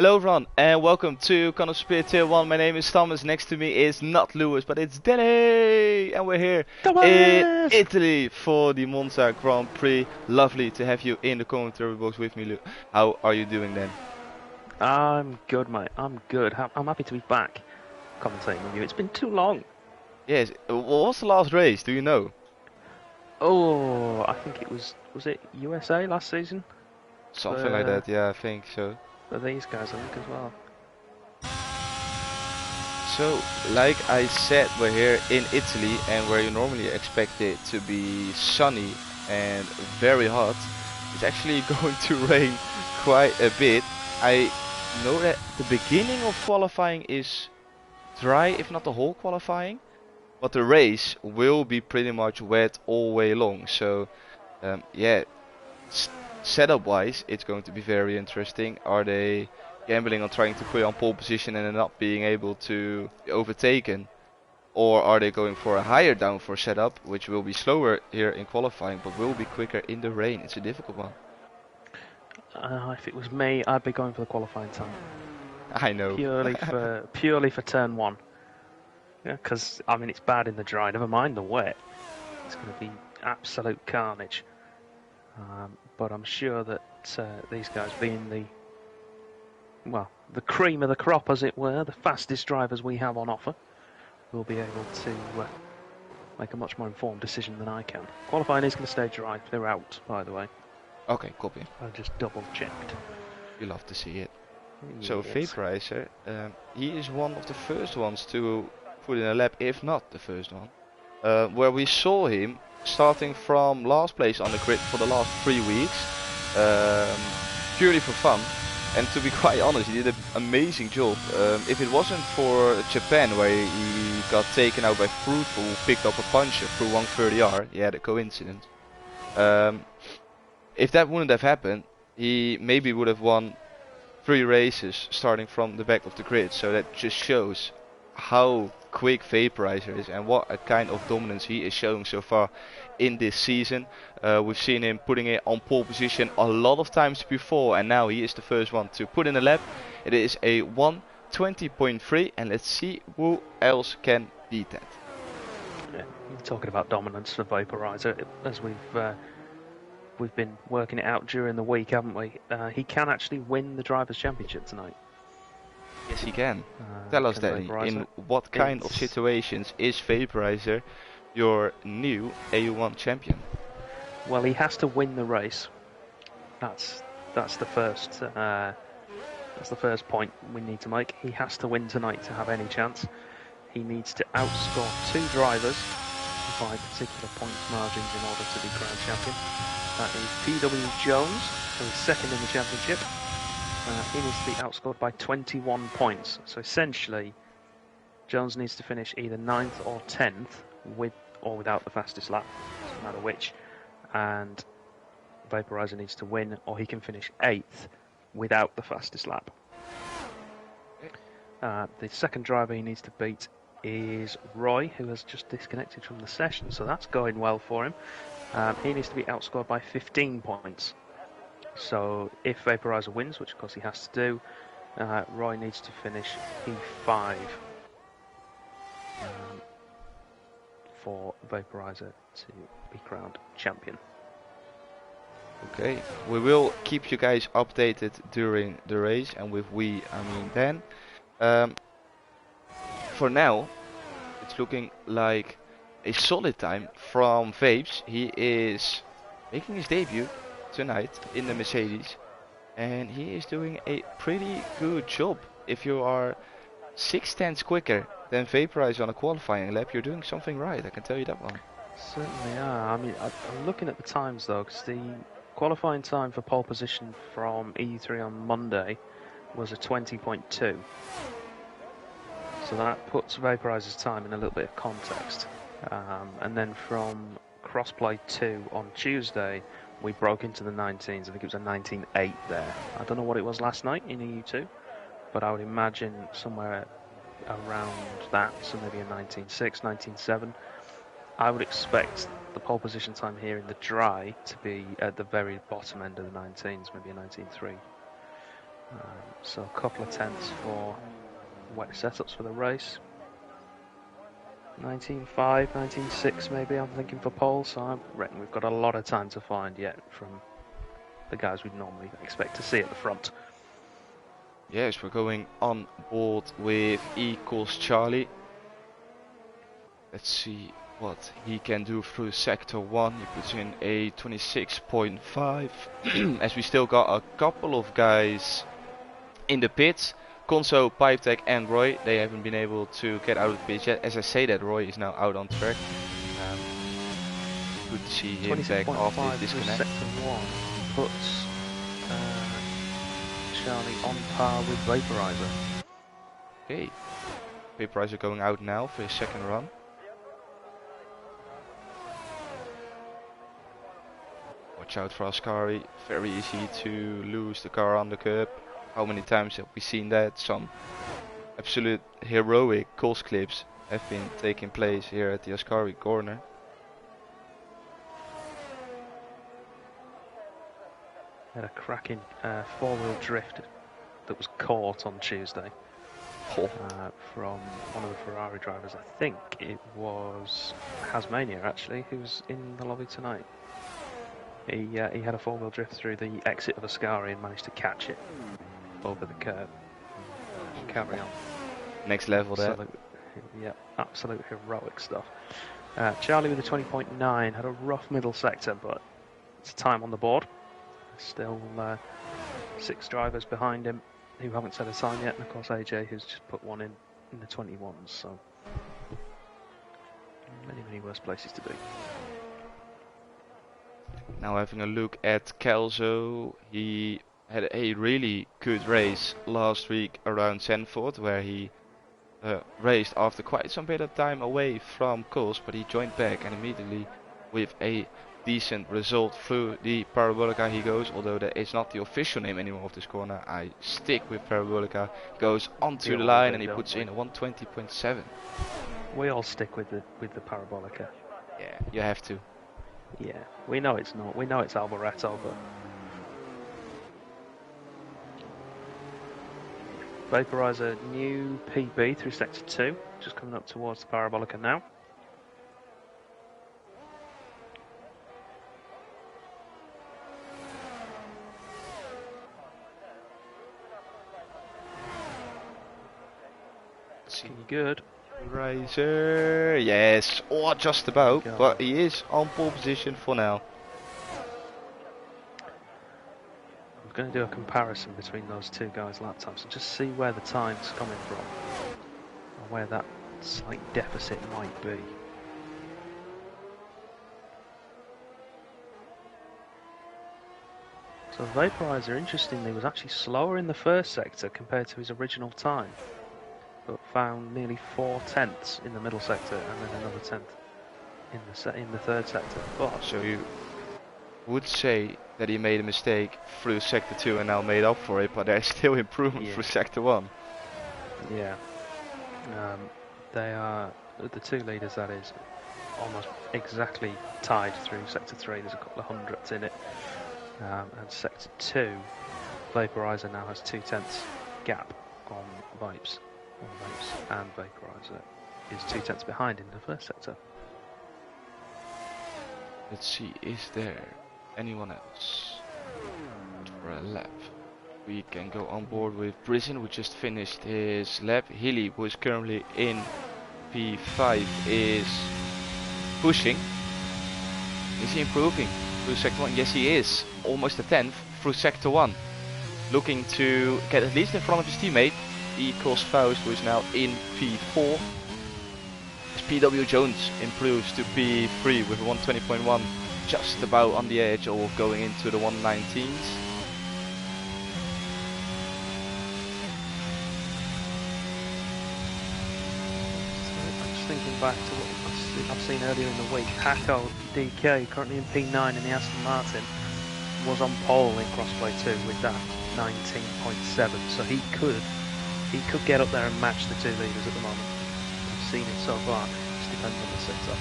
Hello everyone and welcome to Con of Spirit Tier 1. My name is Thomas, next to me is not Lewis but it's Danny! And we're here in Thomas! Italy for the Monza Grand Prix. Lovely to have you in the commentary box with me, Lu. How are you doing then? I'm good, mate. I'm good. I'm happy to be back commentating with you. It's been too long. Yes, what was the last race, do you know? Oh, I think it was it USA last season? Something like For, that, yeah, I think so. for these guys, I think, as well. So, like I said, we're here in Italy and where you normally expect it to be sunny and very hot, it's actually going to rain quite a bit. I know that the beginning of qualifying is dry, if not the whole qualifying, but the race will be pretty much wet all way long. So, yeah, setup wise, it's going to be very interesting. Are they gambling on trying to put on pole position and then not being able to be overtaken? Or are they going for a higher downforce setup, which will be slower here in qualifying, but will be quicker in the rain? It's a difficult one. If it was me, I'd be going for the qualifying time. I know. Purely for turn one. Yeah, because I mean it's bad in the dry. Never mind the wet. It's going to be absolute carnage. But I'm sure that these guys, being the cream of the crop, as it were, the fastest drivers we have on offer, will be able to make a much more informed decision than I can. Qualifying is going to stay dry throughout, by the way. Okay, copy. I just double checked. You love to see it. Yes. So Vaporizer, he is one of the first ones to put in a lap, if not the first one. Where we saw him starting from last place on the grid for the last 3 weeks, purely for fun. And to be quite honest, he did an amazing job. If it wasn't for Japan, where he got taken out by Fruitful, who picked up a puncher through 130R, yeah, the coincidence. If that wouldn't have happened, he maybe would have won 3 races starting from the back of the grid. So that just shows how quick Vaporizer is and what a kind of dominance he is showing so far in this season. We've seen him putting it on pole position a lot of times before, and now he is the first one to put in a lap. It is a 1:20.3, and let's see who else can beat that. Yeah, you're talking about dominance for Vaporizer, as we've been working it out during the week, haven't we? He can actually win the Drivers' Championship tonight. Yes, he can. Tell us, Danny, in what kind of situations is Vaporizer your new EU1 champion? Well, he has to win the race. That's the first point we need to make. He has to win tonight to have any chance. He needs to outscore 2 drivers by particular points margins in order to be crowned champion. That is PW Jones, who is second in the championship. He needs to be outscored by 21 points. So essentially, Jones needs to finish either 9th or 10th with or without the fastest lap, doesn't matter which. And Vaporizer needs to win, or he can finish 8th without the fastest lap. The second driver he needs to beat is Roy, who has just disconnected from the session, so that's going well for him. He needs to be outscored by 15 points. So if Vaporizer wins, which of course he has to do, Roy needs to finish P5 for Vaporizer to be crowned champion. Okay, we will keep you guys updated during the race, and with we, I mean Dan. For now, it's looking like a solid time from Vapes. He is making his debut tonight in the Mercedes, and he is doing a pretty good job. If you are 6/10 quicker than Vaporizer on a qualifying lap, you're doing something right, I can tell you that one. Certainly are. I mean, I'm looking at the times though, because the qualifying time for pole position from EU3 on Monday was a 20.2. So that puts Vaporizer's time in a little bit of context. And then from Crossplay 2 on Tuesday, we broke into the 19s. I think it was a 19.8 there. I don't know what it was last night in EU2, but I would imagine somewhere around that, so maybe a 19.6, 19.7. I would expect the pole position time here in the dry to be at the very bottom end of the 19s, maybe a 19.3. So a couple of tenths for wet setups for the race. 19.5, 19.6 maybe I'm thinking for pole, so I reckon we've got a lot of time to find yet from the guys we'd normally expect to see at the front. Yes, we're going on board with equals Charlie. Let's see what he can do through sector 1. He puts in a 26.5 as we still got a couple of guys in the pits. Conso, Pipetech and Roy, they haven't been able to get out of the pits yet. As I say that, Roy is now out on track. Good to see him back after his disconnect. Sector 1 puts Charlie on par with Vaporizer. Okay, Vaporizer going out now for his second run. Watch out for Ascari, very easy to lose the car on the curb. How many times have we seen that? Some absolute heroic course clips have been taking place here at the Ascari corner. Had a cracking four-wheel drift that was caught on Tuesday from one of the Ferrari drivers. I think it was Hasmania actually, who was in the lobby tonight. He had a four-wheel drift through the exit of Ascari and managed to catch it over the curb. Carry on. Next level there. Yeah, absolute heroic stuff. Charlie with a 20.9 had a rough middle sector, but it's time on the board. Still 6 drivers behind him who haven't set a time yet, and of course AJ who's just put one in the 21s, so many worse places to be. Now having a look at Kelso, he had a really good race last week around Zandvoort, where he raced after quite some bit of time away from course, but he joined back and immediately with a decent result through the Parabolica he goes, although that is not the official name anymore of this corner. I stick with Parabolica, goes onto the line and he puts in a 120.7. We all stick with the Parabolica. Yeah, you have to. Yeah, we know it's not. We know it's Alboreto, but Vaporizer new PB through sector 2, just coming up towards the Parabolica now. Looking good. Riser, yes, or just about, but he is on pole position for now. I'm going to do a comparison between those two guys' lap times and just see where the time's coming from and where that slight deficit might be. So Vaporizer, interestingly, was actually slower in the first sector compared to his original time, but found nearly 4 tenths in the middle sector and then another tenth in the third sector. But so you would say that he made a mistake through sector 2 and now made up for it, but there's still improvement through sector 1. Yeah, they are the two leaders. That is almost exactly tied through sector 3. There's a couple of hundredths in it, and sector 2, Vaporizer now has 2 tenths gap on Vapes. And Vaporizer is 2 tenths behind in the first sector. Let's see, is there anyone else for a lap? We can go on board with Prison, who just finished his lap. Hilly, who is currently in P5, is pushing. Is he improving through sector 1? Yes, he is. Almost a tenth through sector 1. Looking to get at least in front of his teammate. Equals Faust, who is now in P4. As PW Jones improves to P3 with 120.1, just about on the edge of going into the 119s. I'm just thinking back to what I've seen earlier in the week. Hacko DK, currently in P9 in the Aston Martin, was on pole in Crossplay 2 with that 19.7, so he could get up there and match the two leaders at the moment. I've seen it so far. Just depends on the setup.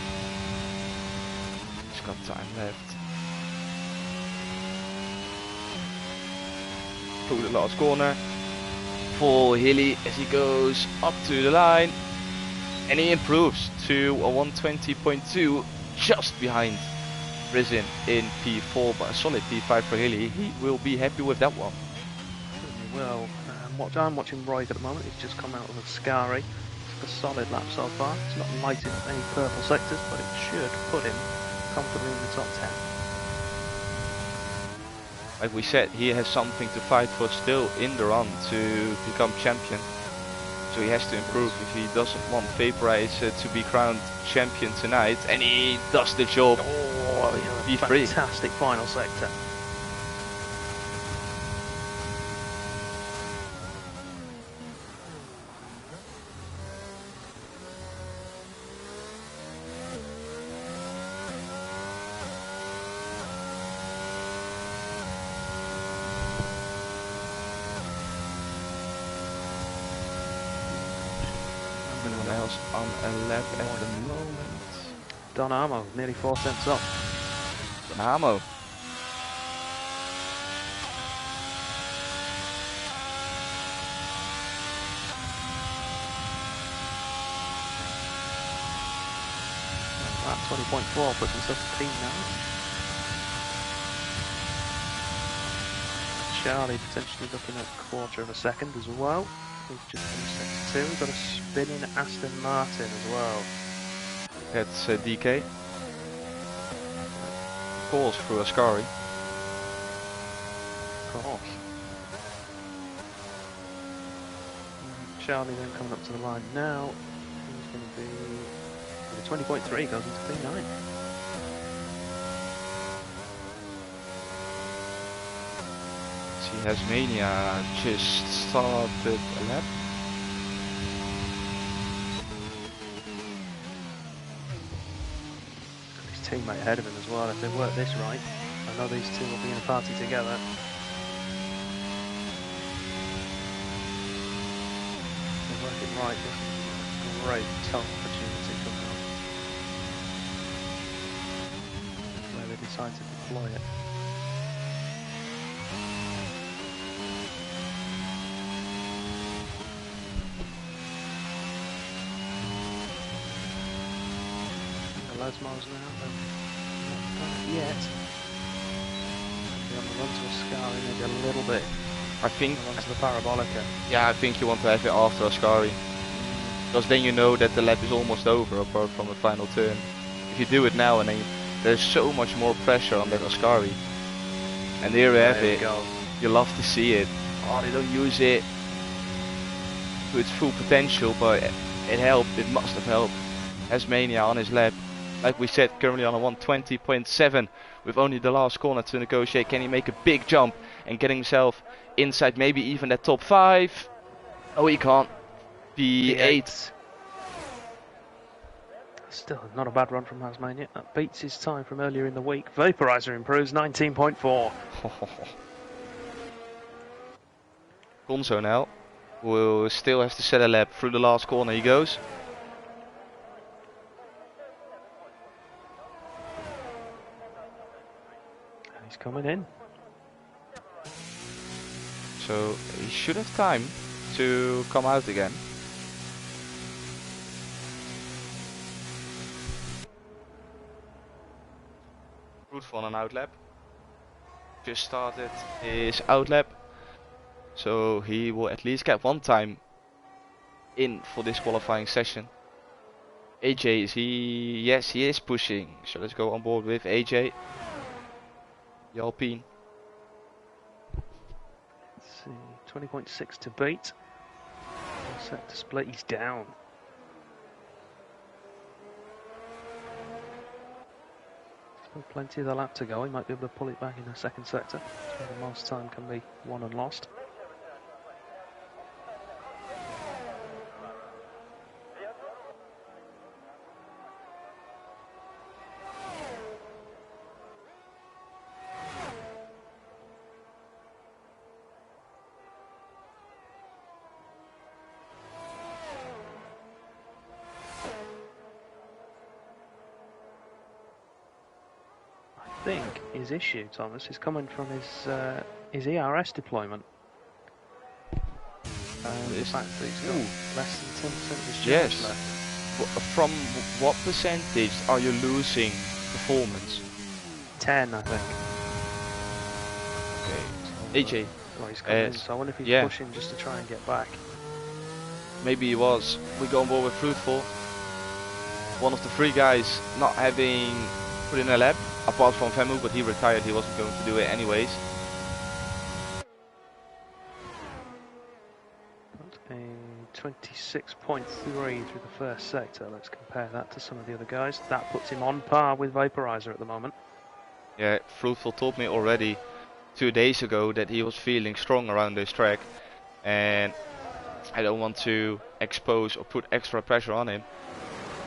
He's got time left. through the last corner for Hilly as he goes up to the line, and he improves to a 120.2, just behind Rizin in P4, but a solid P5 for Hilly. He will be happy with that one. Well, what I'm watching Roy at the moment, he's just come out of a Scari. It's a solid lap so far. It's not lighting up any purple sectors, but it should put him comfortably in the top 10. Like we said, he has something to fight for still in the run to become champion. So he has to improve if he doesn't want Vaporize to be crowned champion tonight. And he does the job. Oh, yeah, P3. Fantastic final sector. Anyone else on a lap at the moment? Don Armo, nearly 4 cents up. Amo. Lap 20.4 puts himself to P9. Charlie potentially looking at a quarter of a second as well. He's just finished sector 2. We've got a spinning Aston Martin as well. That's DK. Calls through a Scari. Of course. Charlie then coming up to the line now. He's going to be with a 20.3 goes into P9. See, Hasmania just started a lap. His teammate ahead of him as well. If they work this right, I know these two will be in a party together. If they work it right, this is a great top opportunity coming up. Where they decide to deploy it. Loads miles an hour, but not done it yet. Maybe on the run to a Scari, maybe a little bit. I think. On the run to the Parabolica. Yeah, I think you want to have it after a Scari. Because then you know that the lap is almost over, apart from the final turn. If you do it now, and then there's so much more pressure on that Ascari. And there we have it. You love to see it. Oh, they don't use it to its full potential, but it helped. It must have helped. Hasmania on his lap. Like we said, currently on a 120.7 with only the last corner to negotiate. Can he make a big jump and get himself inside maybe even that top 5? Oh, he can't. P8. Still not a bad run from Hasmania. That beats his time from earlier in the week. Vaporizer improves 19.4. Gonzo now will still have to set a lap through the last corner. He goes. He's coming in. So he should have time to come out again. Fruitful on an outlap. Just started his outlap. So he will at least get one time in for this qualifying session. AJ, is he? Yes, he is pushing. So let's go on board with AJ. The Alpine. Let's see, 20.6 to beat. All set to split, he's down. Still plenty of the lap to go, he might be able to pull it back in the second sector. So the most time can be won and lost. I think his issue, Thomas, is coming from his ERS deployment. And the fact that he's got less than 10% of his charge Yes. left. From what percentage are you losing performance? 10, I think. Okay. So, AJ. well, he's coming in, so I wonder if he's Yeah. pushing just to try and get back. Maybe he was. We go on board with Fruitful. One of the three guys not having put in a lap, apart from Femu, but he retired. He wasn't going to do it anyways. That's a 26.3 through the first sector. Let's compare that to some of the other guys. That puts him on par with Vaporizer at the moment. Yeah, Fruitful told me already 2 days ago that he was feeling strong around this track, and I don't want to expose or put extra pressure on him,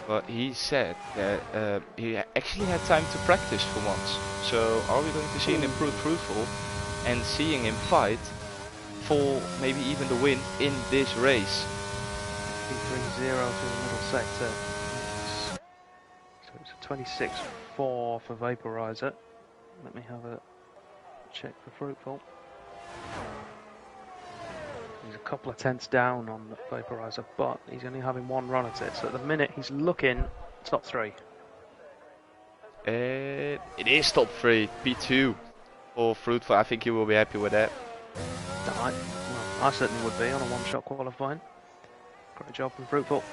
but he said that he actually had time to practice for once. So are we going to see an improved Fruitful and seeing him fight for maybe even the win in this race? P30 through the middle sector. So it's a 26.4 for Vaporizer. Let me have a check for Fruitful. He's a couple of tenths down on the Vaporizer, but he's only having one run at it. So at the minute, he's looking top 3. It is top 3, P2 for Fruitful. I think he will be happy with that. I certainly would be on a one-shot qualifying. Great job from Fruitful.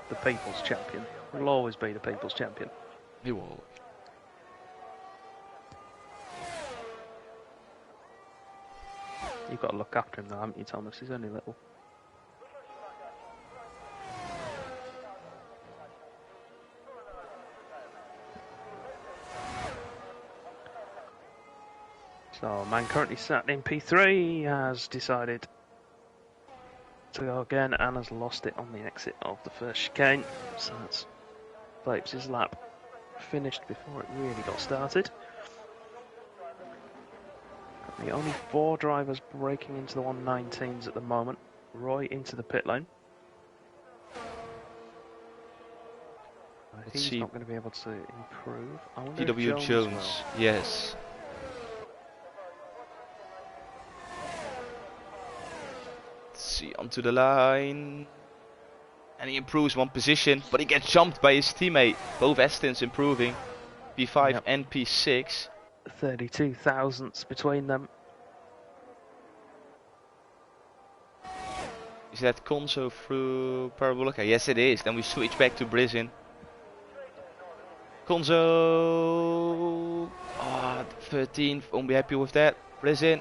The people's champion. Will always be the people's champion. He will. You've got to look after him though, haven't you, Thomas? He's only little. So, man currently sat in P3 has decided to go again and has lost it on the exit of the first chicane. So that's Vapes' lap finished before it really got started. The only 4 drivers breaking into the 119s at the moment. Roy into the pit lane. He's not going to be able to improve. I wonder TW if Jones, yes. Let's see, onto the line. And he improves one position, but he gets jumped by his teammate. Both Astons improving. P5 and P6. 32 thousandths between them. Is that Conso through Parabolica? Yes, it is. Then we switch back to Brizin. Conso, 13th, won't be happy with that. Brizin,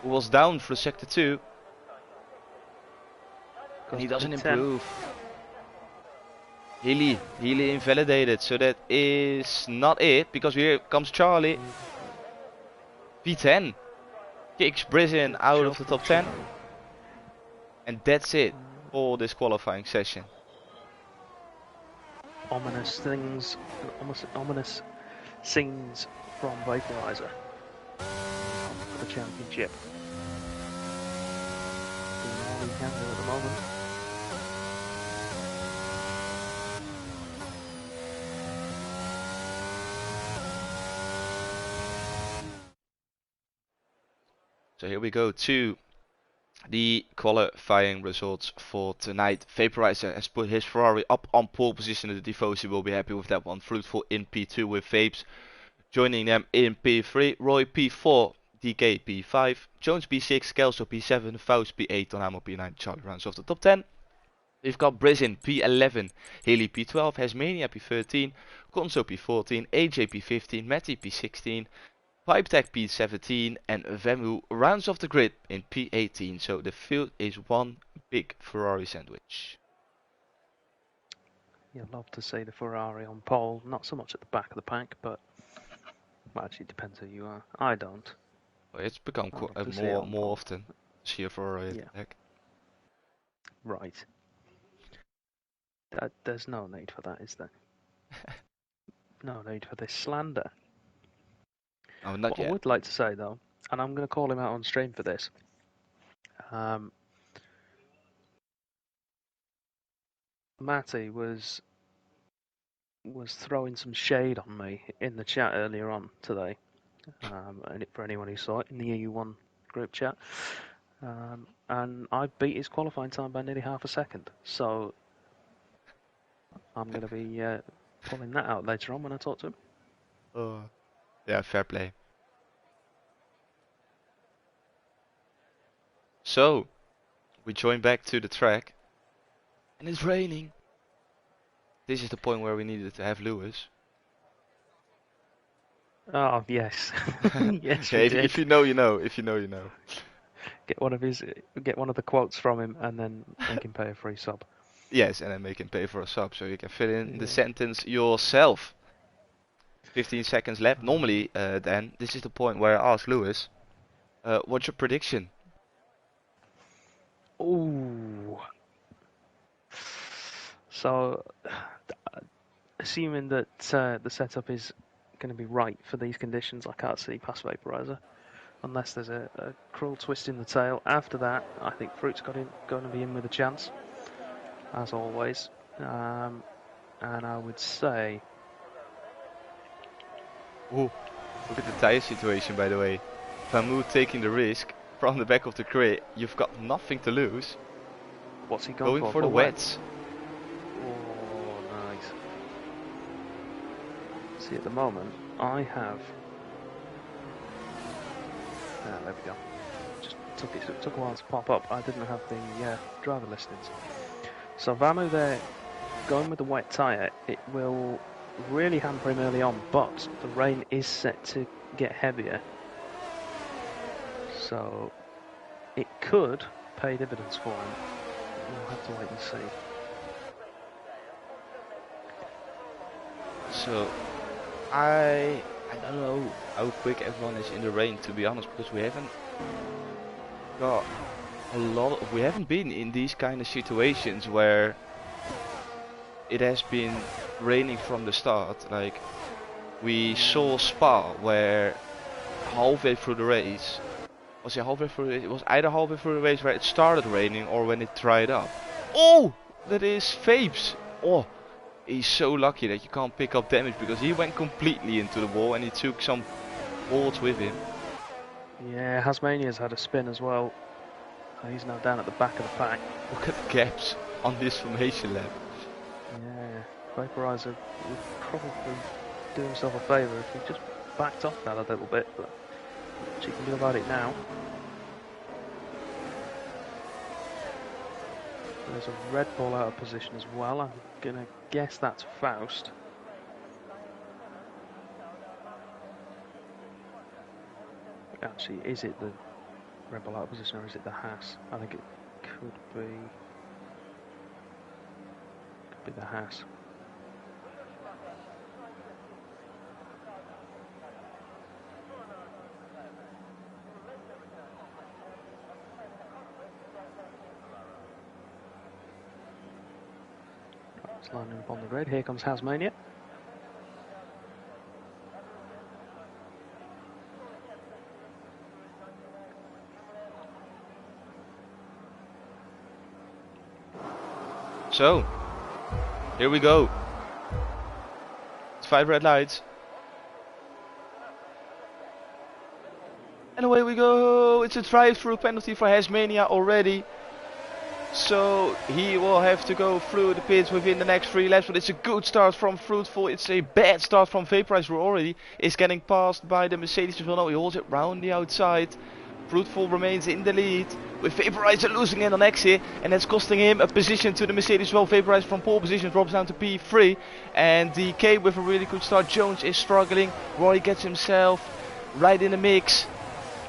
who was down for sector 2. And he doesn't improve. Healy invalidated, so that is not it, because here comes Charlie. P10 kicks Brizin out of the top 10. And that's it for this qualifying session. Ominous things, ominous scenes from Vaporizer for the championship. Doing all he can do at the moment. So here we go to the qualifying results for tonight. Vaporizer has put his Ferrari up on pole position. The Defosi will be happy with that one. Fruitful in P2 with Vapes joining them in P3. Roy P4, DK P5, Jones P6, Kelso P7, Faust P8, Tonhamo P9, Charlie rounds off the top 10. We've got Brizin P11, Haley P12, Hasmania P13, Conso P14, AJ P15, Matty P16, Pipetech P17 and Vemu rounds off the grid in P18. So the field is one big Ferrari sandwich. You'd love to see the Ferrari on pole, not so much at the back of the pack, but well, actually it depends who you are. I don't. Well, it's become more often to see a Ferrari at the back. Right. There's no need for that, is there? No need for this slander. Oh, not what yet. I would like to say though, and I'm going to call him out on stream for this. Matty was throwing some shade on me in the chat earlier on today, and for anyone who saw it in the EU1 group chat. And I beat his qualifying time by nearly half a second. So I'm going to be pulling that out later on when I talk to him. Yeah, fair play. So, we join back to the track, and it's raining. This is the point where we needed to have Lewis. Oh yes, yes Yeah, we if, did. if you know, you know. If you know, you know. Get one of the quotes from him, and then make him pay a free sub. Yes, and then make him pay for a sub, so you can fill in the Yeah. sentence yourself. 15 seconds left. Normally, then, this is the point where I ask Lewis, what's your prediction? Ooh. So, assuming that the setup is going to be right for these conditions, I can't see past Vaporizer. Unless there's a cruel twist in the tail. After that, I think Fruit's going to be in with a chance, as always. And I would say... Ooh, look at the tire situation, by the way. Vamu taking the risk from the back of the grid. You've got nothing to lose. What's he going Going for the wets. Oh, nice. See, at the moment, I have... there we go. It took a while to pop up. I didn't have the driver listings. So Vamu there, going with the wet tyre, it will really hamper him early on, but the rain is set to get heavier. So it could pay dividends for him. We'll have to wait and see. So, I don't know how quick everyone is in the rain, to be honest, because we haven't got we haven't been in these kind of situations where it has been raining from the start. Like, we saw Spa where halfway through the race, was it halfway through it was either halfway through the race where it started raining or when it dried up. Oh, that is Fapes. Oh, he's so lucky that you can't pick up damage, because he went completely into the wall and he took some boards with him. Yeah, Hasmania's had a spin as well. He's now down at the back of the pack. Look at the gaps on this formation lap. Yeah, Vaporizer would probably do himself a favour if he just backed off that a little bit, but what you can do about it now. There's a Red Bull out of position as well. I'm going to guess that's Faust. Actually, is it the Red Bull out of position or is it the Haas? I think it could be the Haas. It's lining up on the grid. Here comes Hasmania. So, here we go. It's 5 red lights. And away we go. It's a drive-through penalty for Hasmania already. So he will have to go through the pits within the next 3 laps, but it's a good start from Fruitful. It's a bad start from Vaporizer, who already is getting passed by the Mercedes. Well, no, he holds it round the outside. Fruitful remains in the lead, with Vaporizer losing in on exit, and that's costing him a position to the Mercedes. Well, Vaporizer from pole position drops down to P3, and DK with a really good start. Jones is struggling. Roy gets himself right in the mix.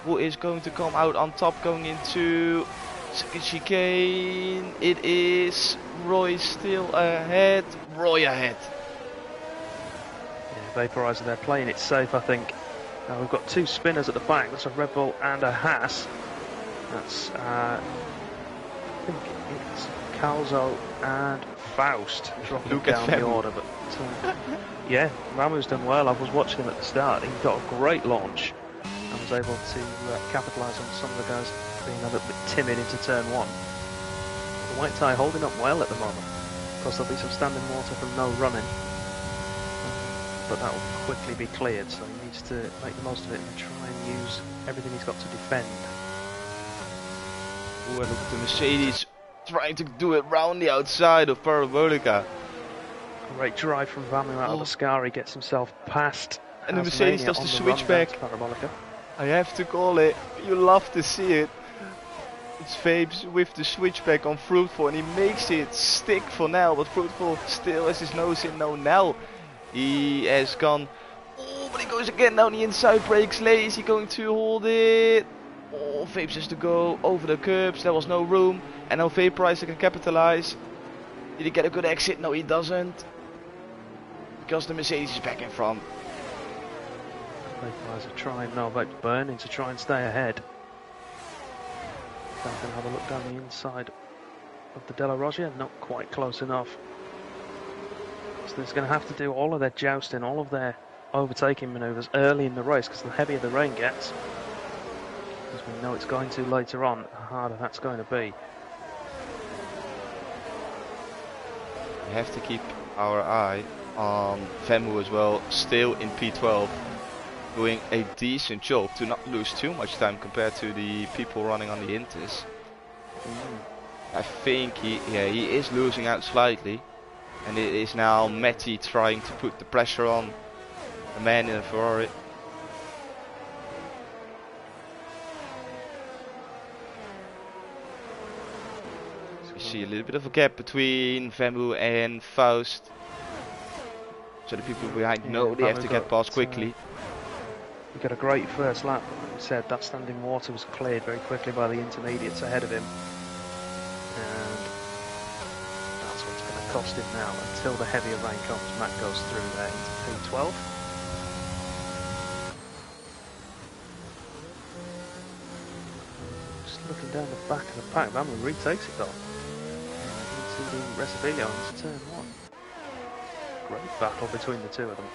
Who is going to come out on top going into second chicane? It is Roy still ahead. Roy ahead. Yeah, Vaporizer, they're playing it safe, I think. We've got 2 spinners at the back. That's a Red Bull and a Haas. That's, I think it's Calzo and Faust dropping down the order. But yeah, Ramu's done well. I was watching him at the start. He got a great launch and was able to capitalise on some of the guys being a little bit timid into turn 1. The white tie holding up well at the moment. Of course, there'll be some standing water from no running. but that will quickly be cleared, so he needs to make the most of it and try and use everything he's got to defend. Ooh, and look at the Mercedes trying to do it round the outside of Parabolica. Great drive from Vamu out of the scar. He gets himself past. And the Mercedes does the switchback. Parabolica. I have to call it. You love to see it. It's Vapes with the switchback on Fruitful, and he makes it stick for Nel, but Fruitful still has his nose in. No, Nel, he has gone. Oh, but he goes again down the inside, brakes late. Is he going to hold it? Oh, Vapes has to go over the curbs. There was no room, and now Vaporizer can capitalize. Did he get a good exit? No, he doesn't, because the Mercedes is back in front. Vaporizer trying, no, but burning to try and stay ahead. I'm going to have a look down the inside of the Della Roggia, not quite close enough. So there's going to have to do all of their jousting, all of their overtaking manoeuvres early in the race, because the heavier the rain gets, as we know it's going to later on, the harder that's going to be. We have to keep our eye on Vemu as well, still in P12. Doing a decent job to not lose too much time compared to the people running on the Inters. I think he is losing out slightly, and it is now Matty trying to put the pressure on the man in a Ferrari. So we see a little bit of a gap between Vemu and Faust. So the people behind know they have to get past quickly. He got a great first lap. Like we said, that standing water was cleared very quickly by the intermediates ahead of him. And that's what's going to cost him now. Until the heavier rain comes, Matt goes through there into P12. Just looking down the back of the pack, Vamu retakes it though. Into the Resibilio into turn 1. Great battle between the two of them.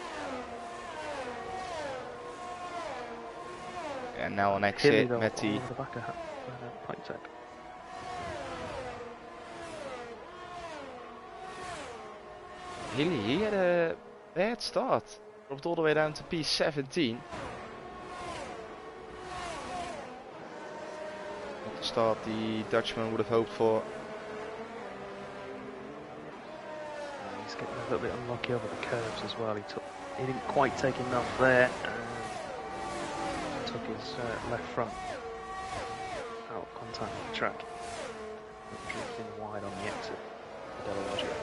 And now on exit, Matty. Hilly, he had a bad start. Dropped all the way down to P17. Not the start the Dutchman would have hoped for. He's getting a little bit unlucky over the curves as well. He didn't quite take enough there. Took his left front out of contact with the track. Drifting wide on the exit of Della Roggia.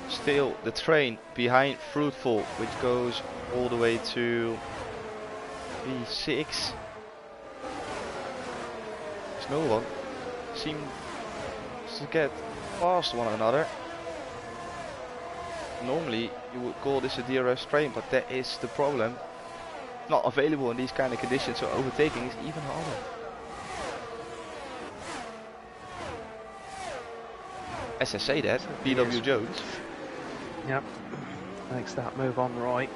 Still the train behind Fruitful, which goes all the way to P6. There's no one. Seems to get past one another. Normally you would call this a DRS train, but that is the problem. Not available in these kind of conditions, so overtaking is even harder. As I say that, BW Jones. Yep, makes that move on right.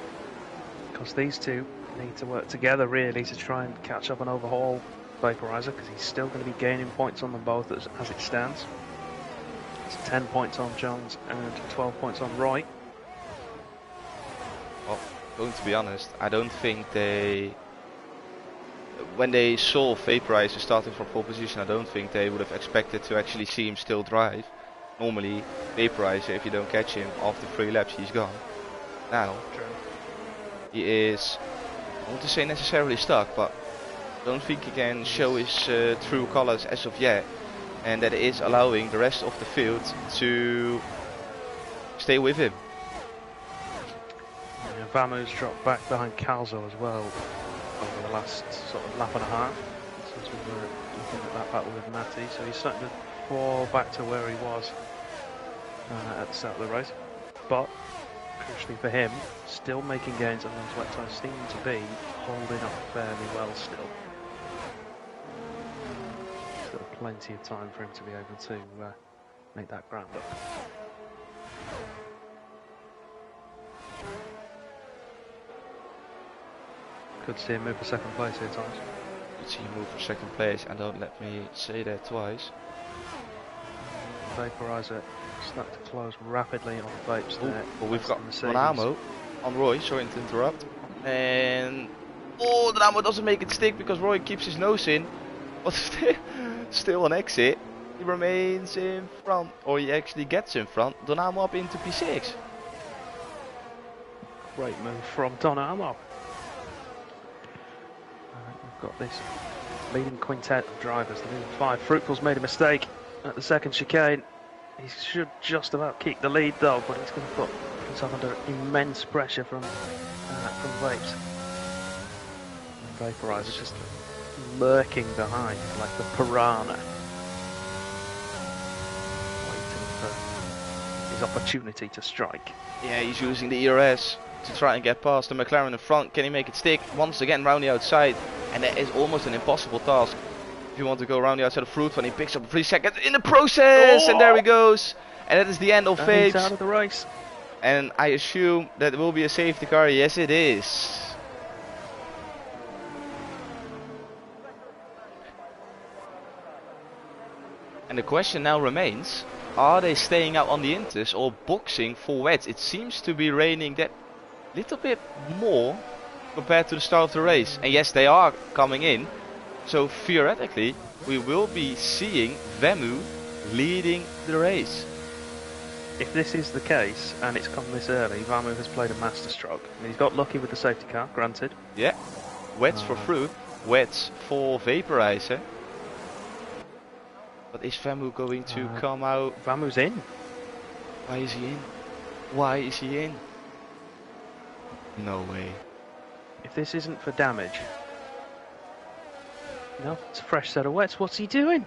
Because these two need to work together really to try and catch up and overhaul Vaporizer, because he's still going to be gaining points on them both as it stands. It's 10 points on Jones and 12 points on Roy. Well, going to be honest, I don't think they... When they saw Vaporizer starting from pole position, I don't think they would have expected to actually see him still drive. Normally, Vaporizer, if you don't catch him after 3 laps, he's gone. Now, he is, I want to say necessarily stuck, but I don't think he can show his true colors as of yet. And that is allowing the rest of the field to stay with him. Yeah, Vamu's dropped back behind Calzo as well over the last sort of lap and a half since we were looking at that battle with Matty, so he's starting to fall back to where he was at the start of the race. But crucially for him, still making gains on those wet tyres seem to be holding up fairly well still. Plenty of time for him to be able to make that ground up. Could see him move for second place here, Thomas. Could see him move for second place, and don't let me say that twice. vaporizer start to close rapidly on vapes there. Well, we've That's got the Mercedes. Dynamo on Roy, sorry to interrupt. And Dynamo doesn't make it stick because Roy keeps his nose in. But still an exit. He remains in front, or he actually gets in front. Dynamo up into P6. Great move from Dynamo. We've got this leading quintet of drivers, the leading 5. Fruitful's made a mistake at the second chicane. He should just about keep the lead though, but he's going to put himself under immense pressure from vapes. And Vaporizer just lurking behind like the piranha, waiting for his opportunity to strike. Yeah, he's using the ERS to try and get past the McLaren in front. Can he make it stick? Once again round the outside, and that is almost an impossible task if you want to go around the outside of Fruitful. And he picks up 3 seconds in the process, and there he goes. And that is the end of Vapes. He's out of the race. And I assume that will be a safety car. Yes, it is. And the question now remains, are they staying out on the inters or boxing for wets? It seems to be raining that little bit more compared to the start of the race. And yes, they are coming in. So theoretically, we will be seeing Vemu leading the race. If this is the case, and it's come this early, Vamu has played a masterstroke. I mean, he's got lucky with the safety car, granted. Yeah, wets for Fruit, wets for Vaporizer. But is Vemu going to come out? Vamu's in. Why is he in? Why is he in? No way. If this isn't for damage. No, it's a fresh set of wets. What's he doing?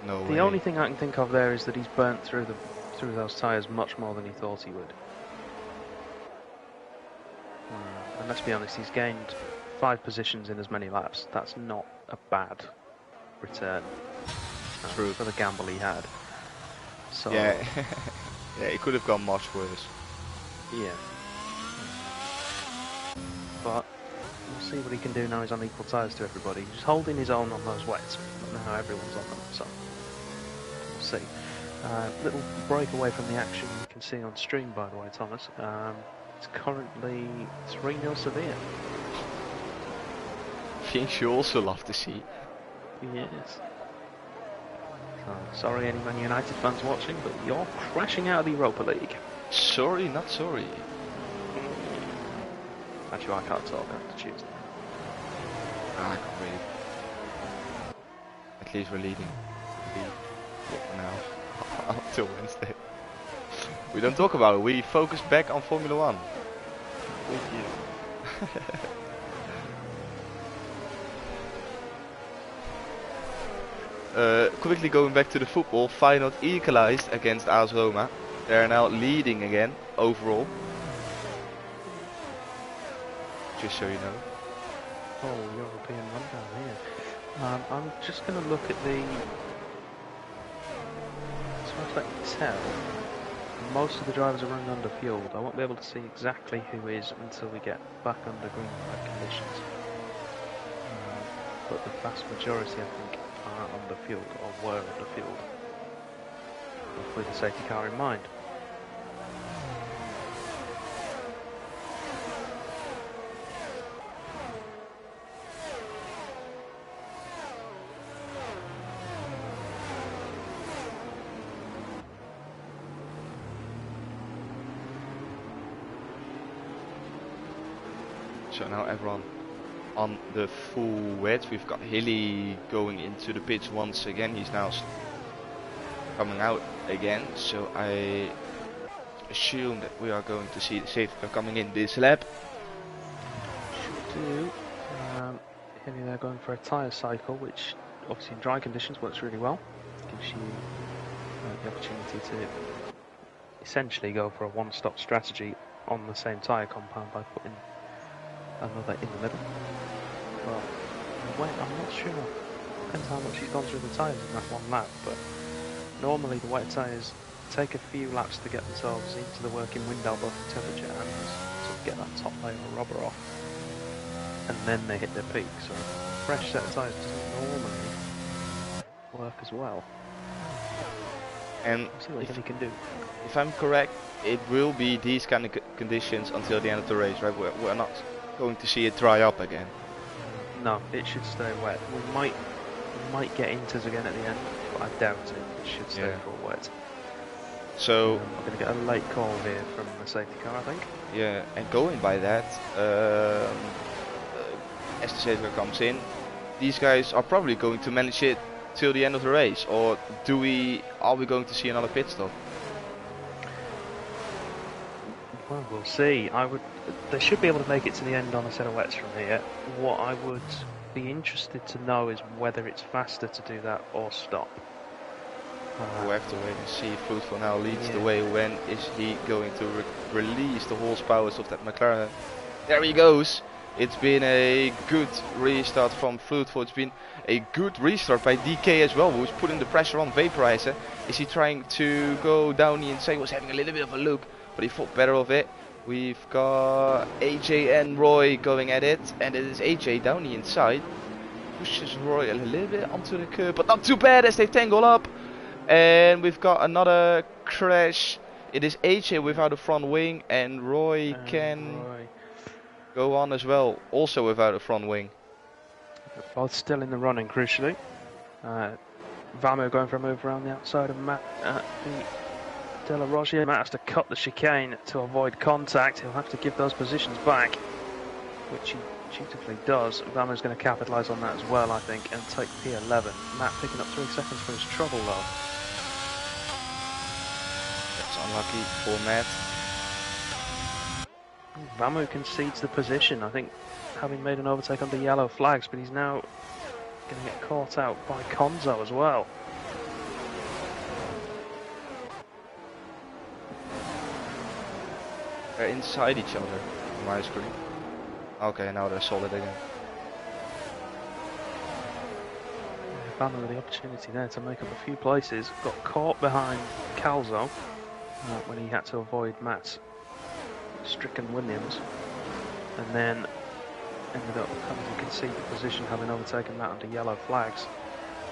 No way. The only thing I can think of there is that he's burnt through those tyres much more than he thought he would. And let's be honest, he's gained 5 positions in as many laps. That's not a bad return for the gamble he had. So yeah, yeah, it could have gone much worse. Yeah, but we'll see what he can do now. He's on equal tyres to everybody. He's holding his own on those wets, but now everyone's on them. So we'll see. Little break away from the action you can see on stream, by the way, Thomas. It's currently 3-0 Sevilla. Things you also love to see. Yes. So, sorry any Man United fans watching, but you're crashing out of the Europa League. Sorry, not sorry. Actually, I can't talk after Tuesday. I can't read. At least we're leading. For now. Until Wednesday. We don't talk about it, we focus back on Formula 1. With you. Quickly going back to the football, Feyenoord equalized against AS Roma. They are now leading again, overall. Just so you know. Oh, European rundown here. I'm just going to look at the... As far as I can tell, most of the drivers are running under fueled. I won't be able to see exactly who is until we get back under green light conditions. But the vast majority, I think, are under fueled, or were under fueled, with the safety car in mind. So now everyone on the full wet. We've got Hilly going into the pits once again. He's now coming out again. So I assume that we are going to see the safety car coming in this lap. Should do. Hilly they're going for a tyre cycle, which obviously in dry conditions works really well. Gives you the opportunity to essentially go for a one-stop strategy on the same tyre compound by putting another in the middle. Well, I'm not sure. Depends how much he's gone through the tyres in that one lap, but normally the wet tyres take a few laps to get themselves into the working window buffer temperature and sort of get that top layer of rubber off, and then they hit their peak. So a fresh set of tyres doesn't normally work as well. And See what he can do. if I'm correct, it will be these kind of conditions until the end of the race, right? We're not going to see it dry up again. No, it should stay wet. We might get inters again at the end, but I doubt it. It should stay for wet. So we're going to get a late call here from the safety car, I think. Yeah, and going by that, as the safety car comes in, these guys are probably going to manage it till the end of the race, or are we going to see another pit stop? Well, we'll see. They should be able to make it to the end on a set of wets from here. What I would be interested to know is whether it's faster to do that or stop. We'll have to wait and see. Fruitful now leads the way. When is he going to release the horsepower of that McLaren? There he goes. It's been a good restart from Fruitful. It's been a good restart by DK as well, who's putting the pressure on Vaporizer. Is he trying to go down the inside? Was having a little bit of a look, but he thought better of it. We've got AJ and Roy going at it, and it is AJ down the inside. Pushes Roy a little bit onto the curb, but not too bad as they tangle up. And we've got another crash. It is AJ without a front wing, and Roy can go on as well, also without a front wing. Both still in the running, crucially. Vamo going for a move around the outside of Matt at the De La Rogier. Matt has to cut the chicane to avoid contact. He'll have to give those positions back, which he dutifully does. Vamo's going to capitalise on that as well, I think, and take P11. Matt picking up 3 seconds for his trouble, though. Unlucky for Matt. Vamo concedes the position, I think, having made an overtake under yellow flags, but he's now going to get caught out by Konzo as well. They're inside each other on my screen. Okay, now they're solid again. Vamo with the opportunity there to make up a few places. Got caught behind Calzo when he had to avoid Matt's stricken Williams, and then ended up having to concede the position, having overtaken Matt under yellow flags,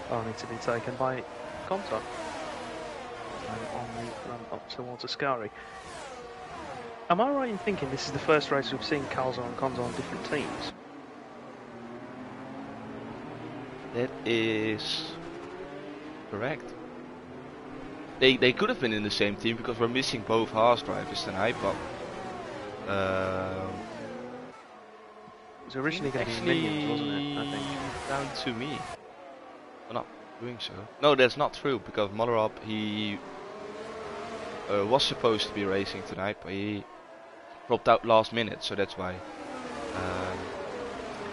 only to be taken by Konzo on the run up towards Ascari. Am I right in thinking this is the first race we've seen Calzo and Konzo on different teams? That is correct. They could have been in the same team because we're missing both Haas drivers tonight, but it was originally going to be Minions, wasn't it? I think down to me. I'm not doing so. No, that's not true because Mollerop, he was supposed to be racing tonight, but he dropped out last minute, so that's why.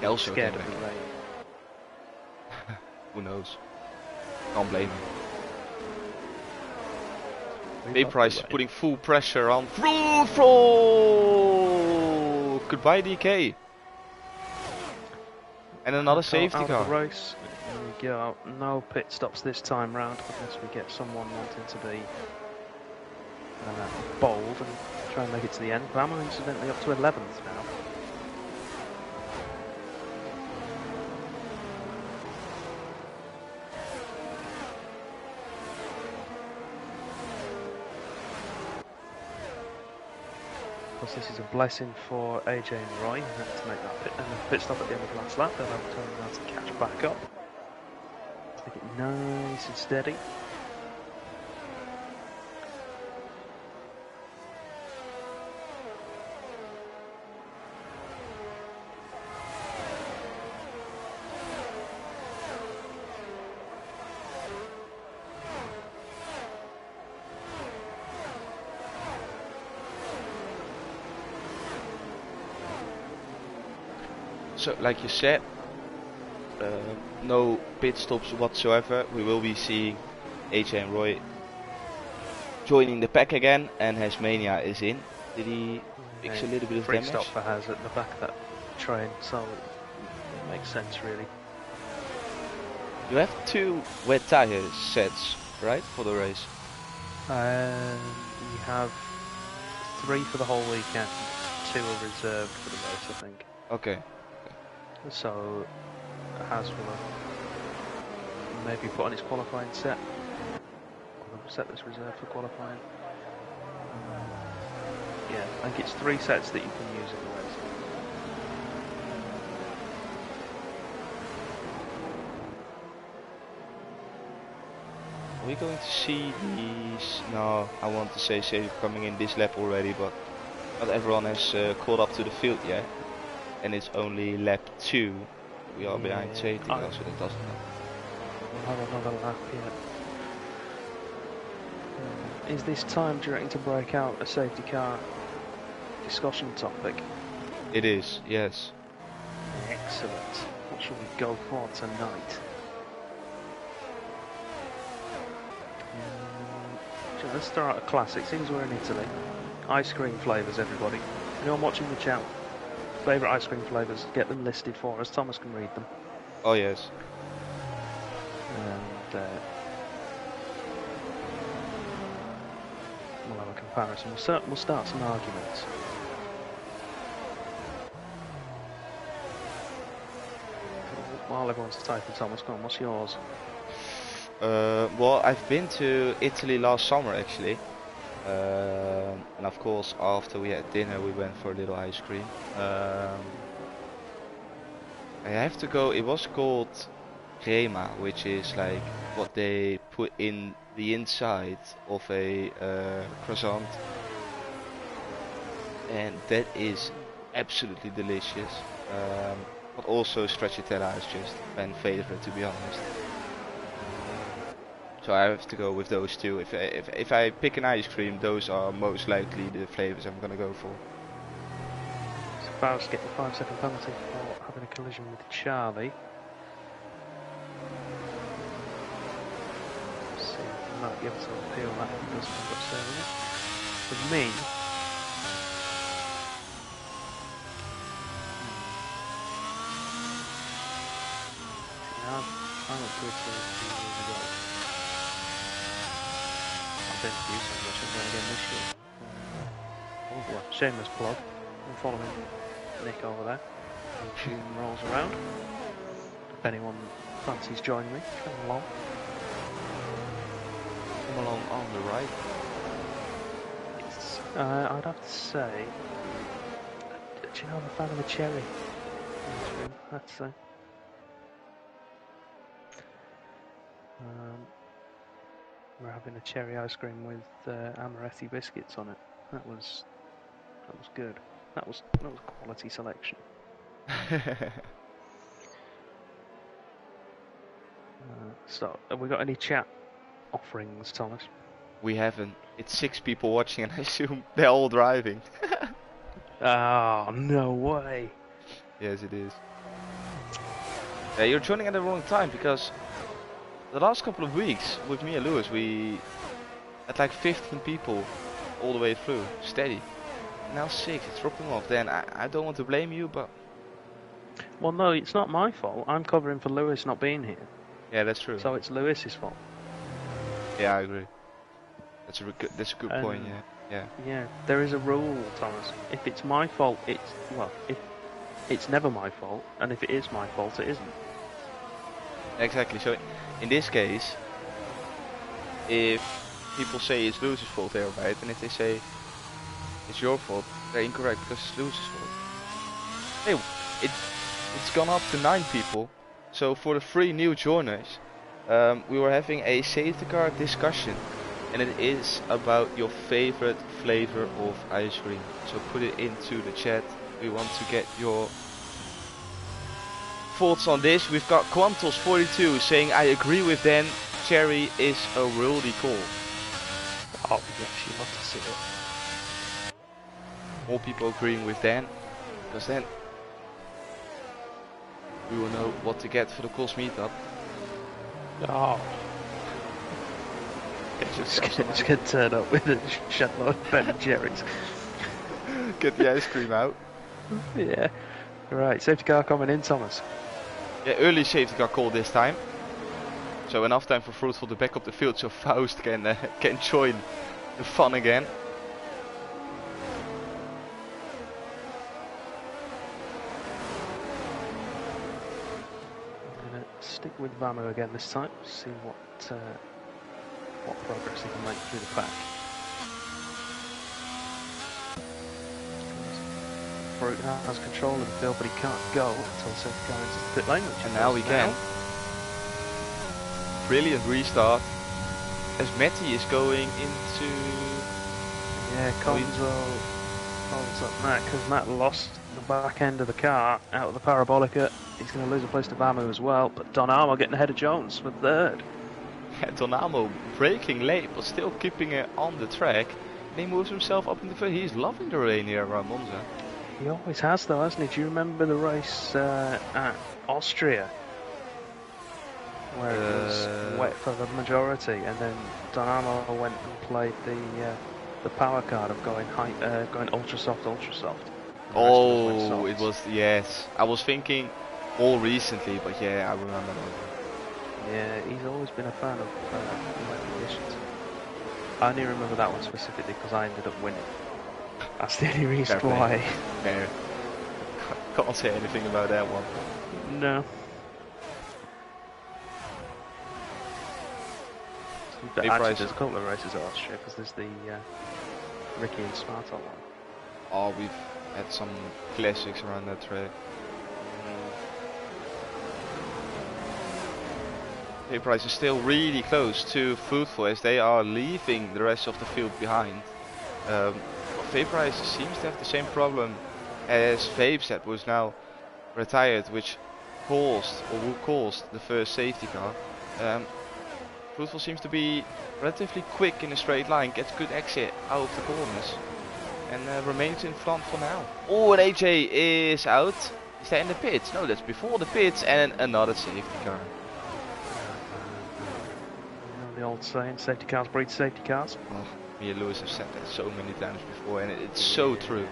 He also scared came of back. the rain. Who knows? Can't blame him. Vaporizer putting full pressure on Fruitful. Goodbye, DK. And another safety car. Out of the race. There we go. No pit stops this time round, unless we get someone wanting to be bold and try and make it to the end. Vamo incidentally up to 11th now. Of course, this is a blessing for AJ and Roy, who have to make that pit stop at the end of the last lap. They'll have to turn around to catch back up. Take it nice and steady. So, like you said, no pit stops whatsoever. We will be seeing AJ and Roy joining the pack again, and Hasmania is in. Did he fix a little bit of free damage? stop for Has at the back of that train, so it makes sense really. You have 2 wet tire sets, right, for the race? We have 3 for the whole weekend. 2 are reserved for the race, I think. Okay. So Has will have maybe put on its qualifying set. Or set that's reserved for qualifying. Yeah, I think it's 3 sets that you can use in the race. Are we going to see these? No, I want to say coming in this lap already, but not everyone has caught up to the field yet, and it's only lap 2. We are behind safety car, so that doesn't help. We'll have another lap yet. Is this time, do you reckon, to break out a safety car discussion topic? It is, yes. Excellent. What shall we go for tonight? Let's start a classic. Seems we're in Italy. Ice cream flavours, everybody. Anyone watching the chat? Favourite ice cream flavours? Get them listed for us. Thomas can read them. Oh yes. And we'll have a comparison. We'll start some arguments. While everyone's typing, Thomas, go on, what's yours? Well, I've been to Italy last summer actually, and of course after we had dinner we went for a little ice cream. I have to go, it was called crema, which is like what they put in the inside of a croissant, and that is absolutely delicious. But also stracciatella is just a fan favorite, to be honest. So I have to go with those two. If I pick an ice cream, those are most likely the flavors I'm gonna go for. So Faust get the 5-second penalty for having a collision with Charlie. Let's see if he might be able to appeal that if he doesn't end up serving it. For me, I went to Italy a few years ago. I've been to so much I'm going again this year. Oh, well, shameless plug. I'm following Nick over there. The tune rolls around. If anyone fancies joining me, come along. Come along on the right. It's, I'd have to say, do you know I'm a fan of the cherry? That's we're having a cherry ice cream with amaretti biscuits on it. That was good. That was a quality selection. So, have we got any chat offerings, Thomas? We haven't. It's 6 people watching, and I assume they're all driving. Oh, no way. Yes, it is. Yeah, you're joining at the wrong time, because the last couple of weeks with me and Lewis, we had like 15 people all the way through, steady. Now 6, it's dropping off. Then I don't want to blame you, but... Well, no, it's not my fault. I'm covering for Lewis not being here. Yeah, that's true. So it's Lewis's fault. Yeah, I agree. That's a good point, yeah. Yeah, there is a rule, Thomas. If it's my fault, if it's never my fault, and if it is my fault, it isn't. Exactly, so in this case, if people say it's Lewis's fault, they're right, and if they say it's your fault, they're incorrect because it's Lewis's fault. Hey, it's gone up to 9 people, so for the 3 new joiners, we were having a safety car discussion, and it is about your favorite flavor of ice cream. So put it into the chat. We want to get your thoughts on this. We've got Quantos42 saying, I agree with Dan, cherry is a worldy call. Oh yes, you love to see it. More people agreeing with Dan, because then we will know what to get for the Coles meetup. Oh. It's gonna turn up with a shed load of Ben and Jerry's. Get the ice cream out. Yeah. Right, safety car coming in, Thomas. Yeah, early safety car call this time. So enough time for Fruitful to back up the field so Faust can join the fun again. stick with Vamu again this time. See what progress he can make through the pack. Fruit has control of the field, but he can't go until safety car into the pit lane, which And now he can. Brilliant restart. As Matty is going into... Yeah, Conzo holds up Matt, because Matt lost the back end of the car out of the parabolica. He's going to lose a place to Vamu as well, but Donamo getting ahead of Jones for third. Donamo braking late, but still keeping it on the track. And he moves himself up in the field. He's loving the rain here around Monza. He always has though, hasn't he? Do you remember the race at Austria? Where it was wet for the majority, and then Donamo went and played the power card of going ultra soft. Oh, it was, yes. I was thinking more recently, but yeah, I remember that. Yeah, he's always been a fan of wet conditions. I only remember that one specifically because I ended up winning. That's the only reason why. No. Can't say anything about that one. No. But actually, there's a couple of races at Austria because there's the Ricky and Smarto one. Oh, we've had some classics around that track. Price is still really close to Fruitful as they are leaving the rest of the field behind. Price seems to have the same problem as Vapes that was now retired, which caused the first safety car. Fruitful seems to be relatively quick in a straight line, gets good exit out of the corners, and remains in front for now. Oh, and AJ is out. Is that in the pits? No, that's before the pits, and another safety car. The old saying, safety cars breed safety cars. Oh, me and Lewis have said that so many times before, and it's so true.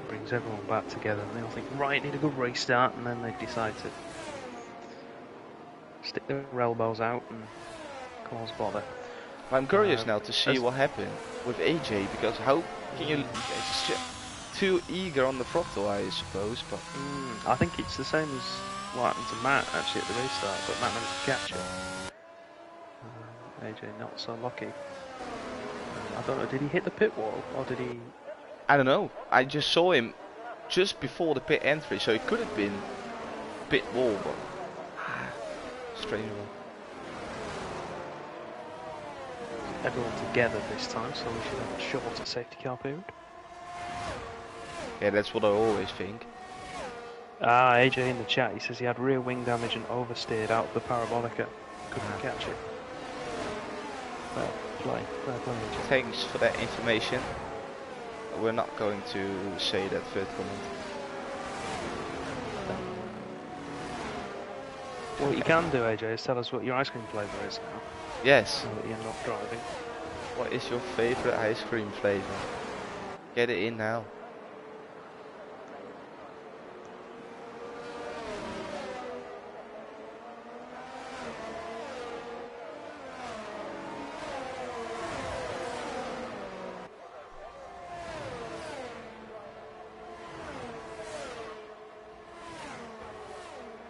It brings everyone back together, and they all think, right, need a good restart, and then they decide to stick their elbows out and cause bother. I'm curious now to see what happened with AJ, because how can you... It's just too eager on the throttle, I suppose, but... I think it's the same as what happened to Matt actually at the restart, but Matt managed to catch it. AJ not so lucky. I don't know, did he hit the pit wall or did he... I don't know, I just saw him just before the pit entry, so it could have been pit wall, but... strange one. Everyone together this time, so we should have a shorter safety car period. Yeah, that's what I always think. AJ in the chat, he says he had rear wing damage and oversteered out of the parabolica. Couldn't catch it. Fair play, AJ. Thanks for that information. We're not going to say that third comment. What you can do, AJ, is tell us what your ice cream flavour is now. Yes. So that you're not driving. What is your favourite ice cream flavour? Get it in now.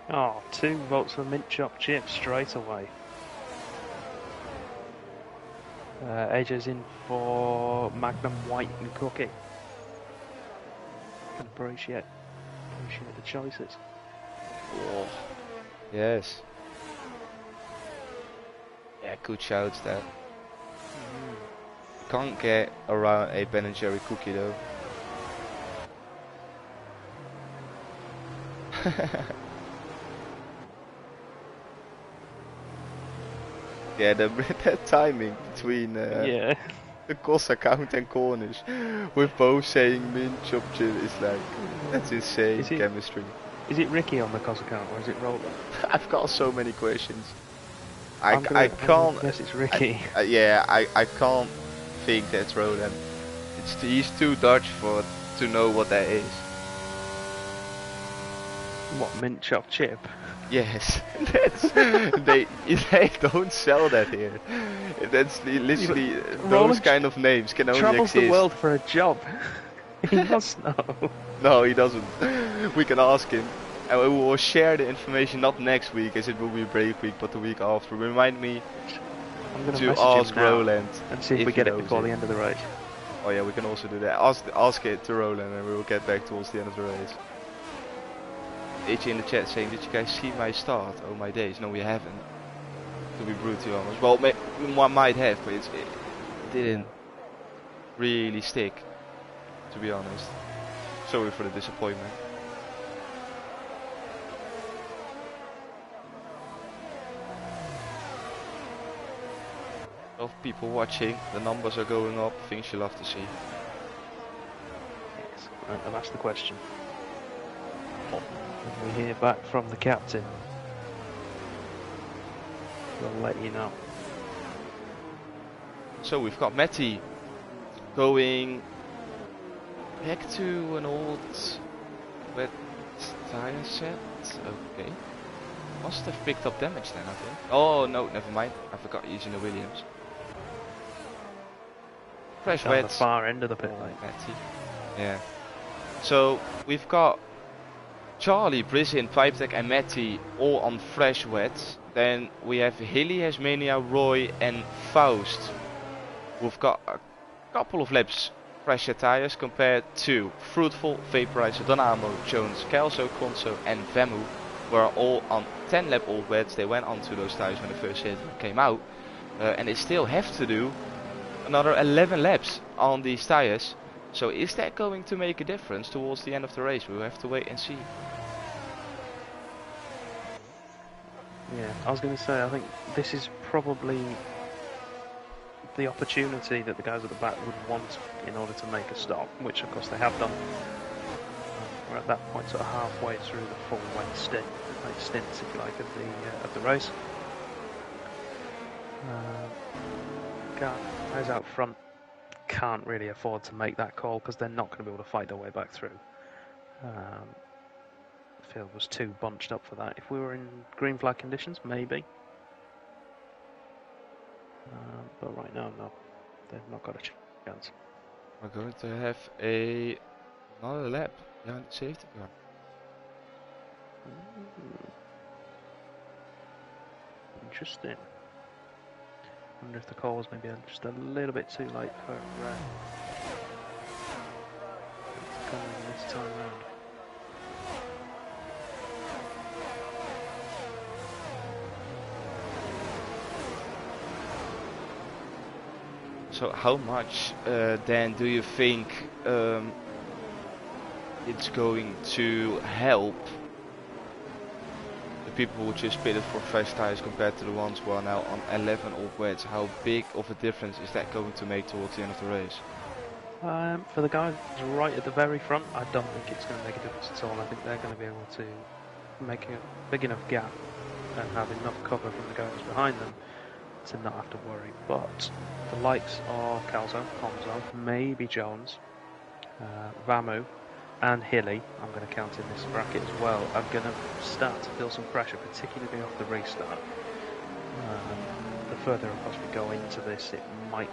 Oh, 2 votes for mint chopped chips straight away. AJ's in for Magnum White and Cookie. Can appreciate the choices. Oh, yes. Yeah, good shouts there. Can't get around a Ben & Jerry cookie though. Yeah, that timing between the Costa count and corners, with both saying mint chop chip, is like, that's insane chemistry. Is it Ricky on the Costa count or is it Roland? I've got so many questions. I can't. Yes, it's Ricky. I can't think that's Roland. He's too Dutch to know what that is. What, mint chopped chip? Yes, they don't sell that here. That's literally those kind of names can only travels exist. The world for a job. He must know. No, he doesn't. We can ask him. And we will share the information not next week, as it will be break week, but the week after. Remind me I'm going to to message ask him now Roland and see if we he get it knows before it. the end of the race. Oh yeah, we can also do that. Ask it to Roland, and we will get back towards the end of the race. AJ in the chat saying, did you guys see my start? Oh my days, no we haven't. To be brutally honest. Well, one might have, but it didn't really stick, to be honest. Sorry for the disappointment. A lot of people watching, the numbers are going up, things you love to see. Yes, and that's the question. When we hear back from the captain, we'll let you know. So we've got Matty going back to an old wet tire set. Okay. Must have picked up damage then, I think. Oh no, never mind. I forgot using the Williams. Fresh Down the wet. far end of the pit lane. Matty. Yeah. So we've got Charlie, Brizin, Pipetech and Matty all on fresh wet. Then we have Hilly, Hasmania, Roy and Faust. We've got a couple of laps fresher tires compared to Fruitful, Vaporizer, Donamo, Jones, Kelso, Conso and Vemu were all on 10 lap old wets. They went onto those tires when the first hit came out. And they still have to do another 11 laps on these tires. So is that going to make a difference towards the end of the race? We'll have to wait and see. Yeah, I was going to say, I think this is probably the opportunity that the guys at the back would want in order to make a stop, which of course they have done. We're at that point sort of halfway through the full wet stints, if you like, of the race. Guys out front can't really afford to make that call because they're not going to be able to fight their way back through. The field was too bunched up for that. If we were in green flag conditions, maybe. But right now, no. They've not got a chance. We're going to have another lap behind the safety car. Interesting. Wonder if the call was maybe just a little bit too late for coming this time round. So how much then do you think it's going to help the people who just pitted for fresh tires compared to the ones who are now on 11 old wets? How big of a difference is that going to make towards the end of the race? For the guys right at the very front, I don't think it's going to make a difference at all. I think they're going to be able to make a big enough gap and have enough cover from the guys behind them to not have to worry. But the likes of Kelso, Conzo, maybe Jones, Vamu and Hilly, I'm going to count in this bracket as well, are going to start to feel some pressure, particularly off the restart. The further of course we go into this, it might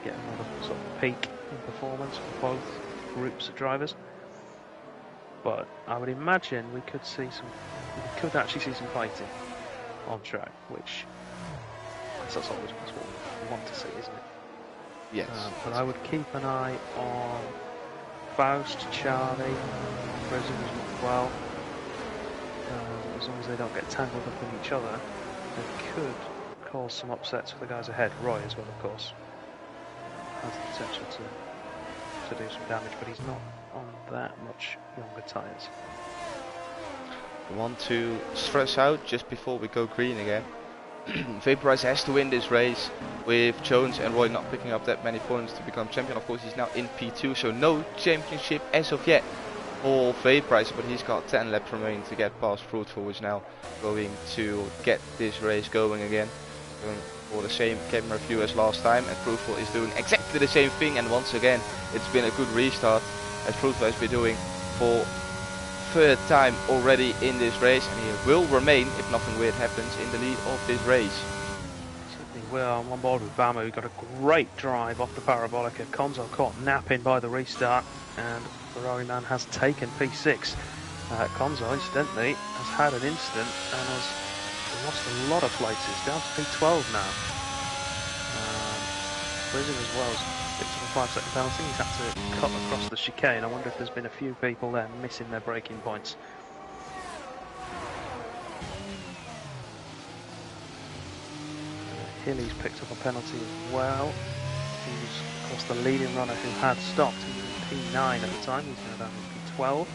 get another sort of peak in performance for both groups of drivers. But I would imagine we could actually see some fighting on track, which that's always what we want to see, isn't it? Yes. But I would keep an eye on Faust, Charlie, Brizin as well. As long as they don't get tangled up in each other, they could cause some upsets for the guys ahead. Roy as well, of course, has the potential to do some damage, but he's not on that much younger tyres. I want to stress out just before we go green again. Vaporizer has to win this race with Jones and Roy not picking up that many points to become champion. Of course, he's now in P2, so no championship as of yet for Vaporizer, but he's got 10 laps remaining to get past Fruitful, which is now going to get this race going again. Going for the same camera view as last time, and Fruitful is doing exactly the same thing, and once again it's been a good restart as Fruitful has been doing for third time already in this race, and he will remain, if nothing weird happens, in the lead of this race. Certainly will. I'm on board with Vamu, who got a great drive off the Parabolica. Conzo caught napping by the restart, and the Ferrari man has taken P6. Konzo, incidentally, has had an incident and has lost a lot of places, down to P12 now. Prison as well has picked up a 5-second penalty. He's had to cut across the chicane. I wonder if there's been a few people there missing their braking points. Hilly's picked up a penalty as well. He was, of course, the leading runner who had stopped. He was in P9 at the time. He's now down in P12.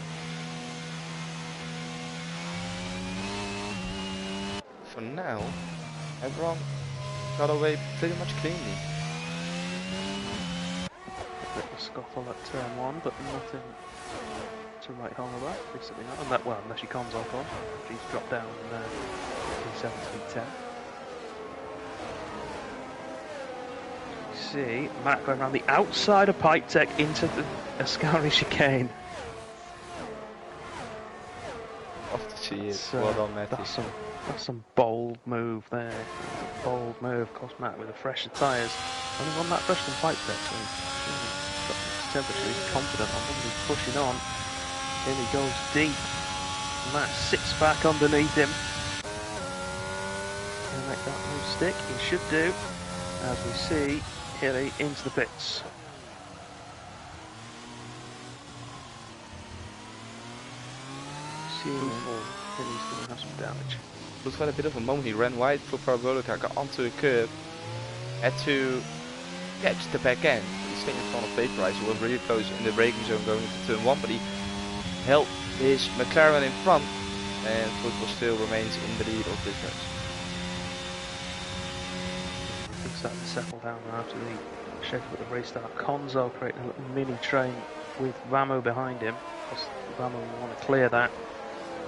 For now, everyone got away pretty much cleanly. A bit of a scuffle at turn 1, but nothing to write home about. Recently not. And that, well, unless you Konzo, of course. He's dropped down P7 to P10. See Matt going around the outside of Pipe Tech into the Ascari chicane. Off to see it. Well done, Matty. That's some bold move there. Bold move. Of course, Matt with the fresher tyres. Only won that fresh from Pipe Tech, so he's got his temperature. He's confident on him. He's pushing on. Here he goes deep. Matt sits back underneath him. Can he make that move stick? He should do. As we see Hilly into the pits. Hilly's going to have some damage. Looks like a bit of a moment. He ran wide for Parabolica, got onto a curb, had to catch the back end. He stayed in front of Vaporize, who was really close in the braking zone going into turn 1, but he held his McLaren in front, and Football still remains in the lead of this race. Starting to settle down after the shake up at the restart. Konzo creating a little mini train with Ramu behind him. Ramu will want to clear that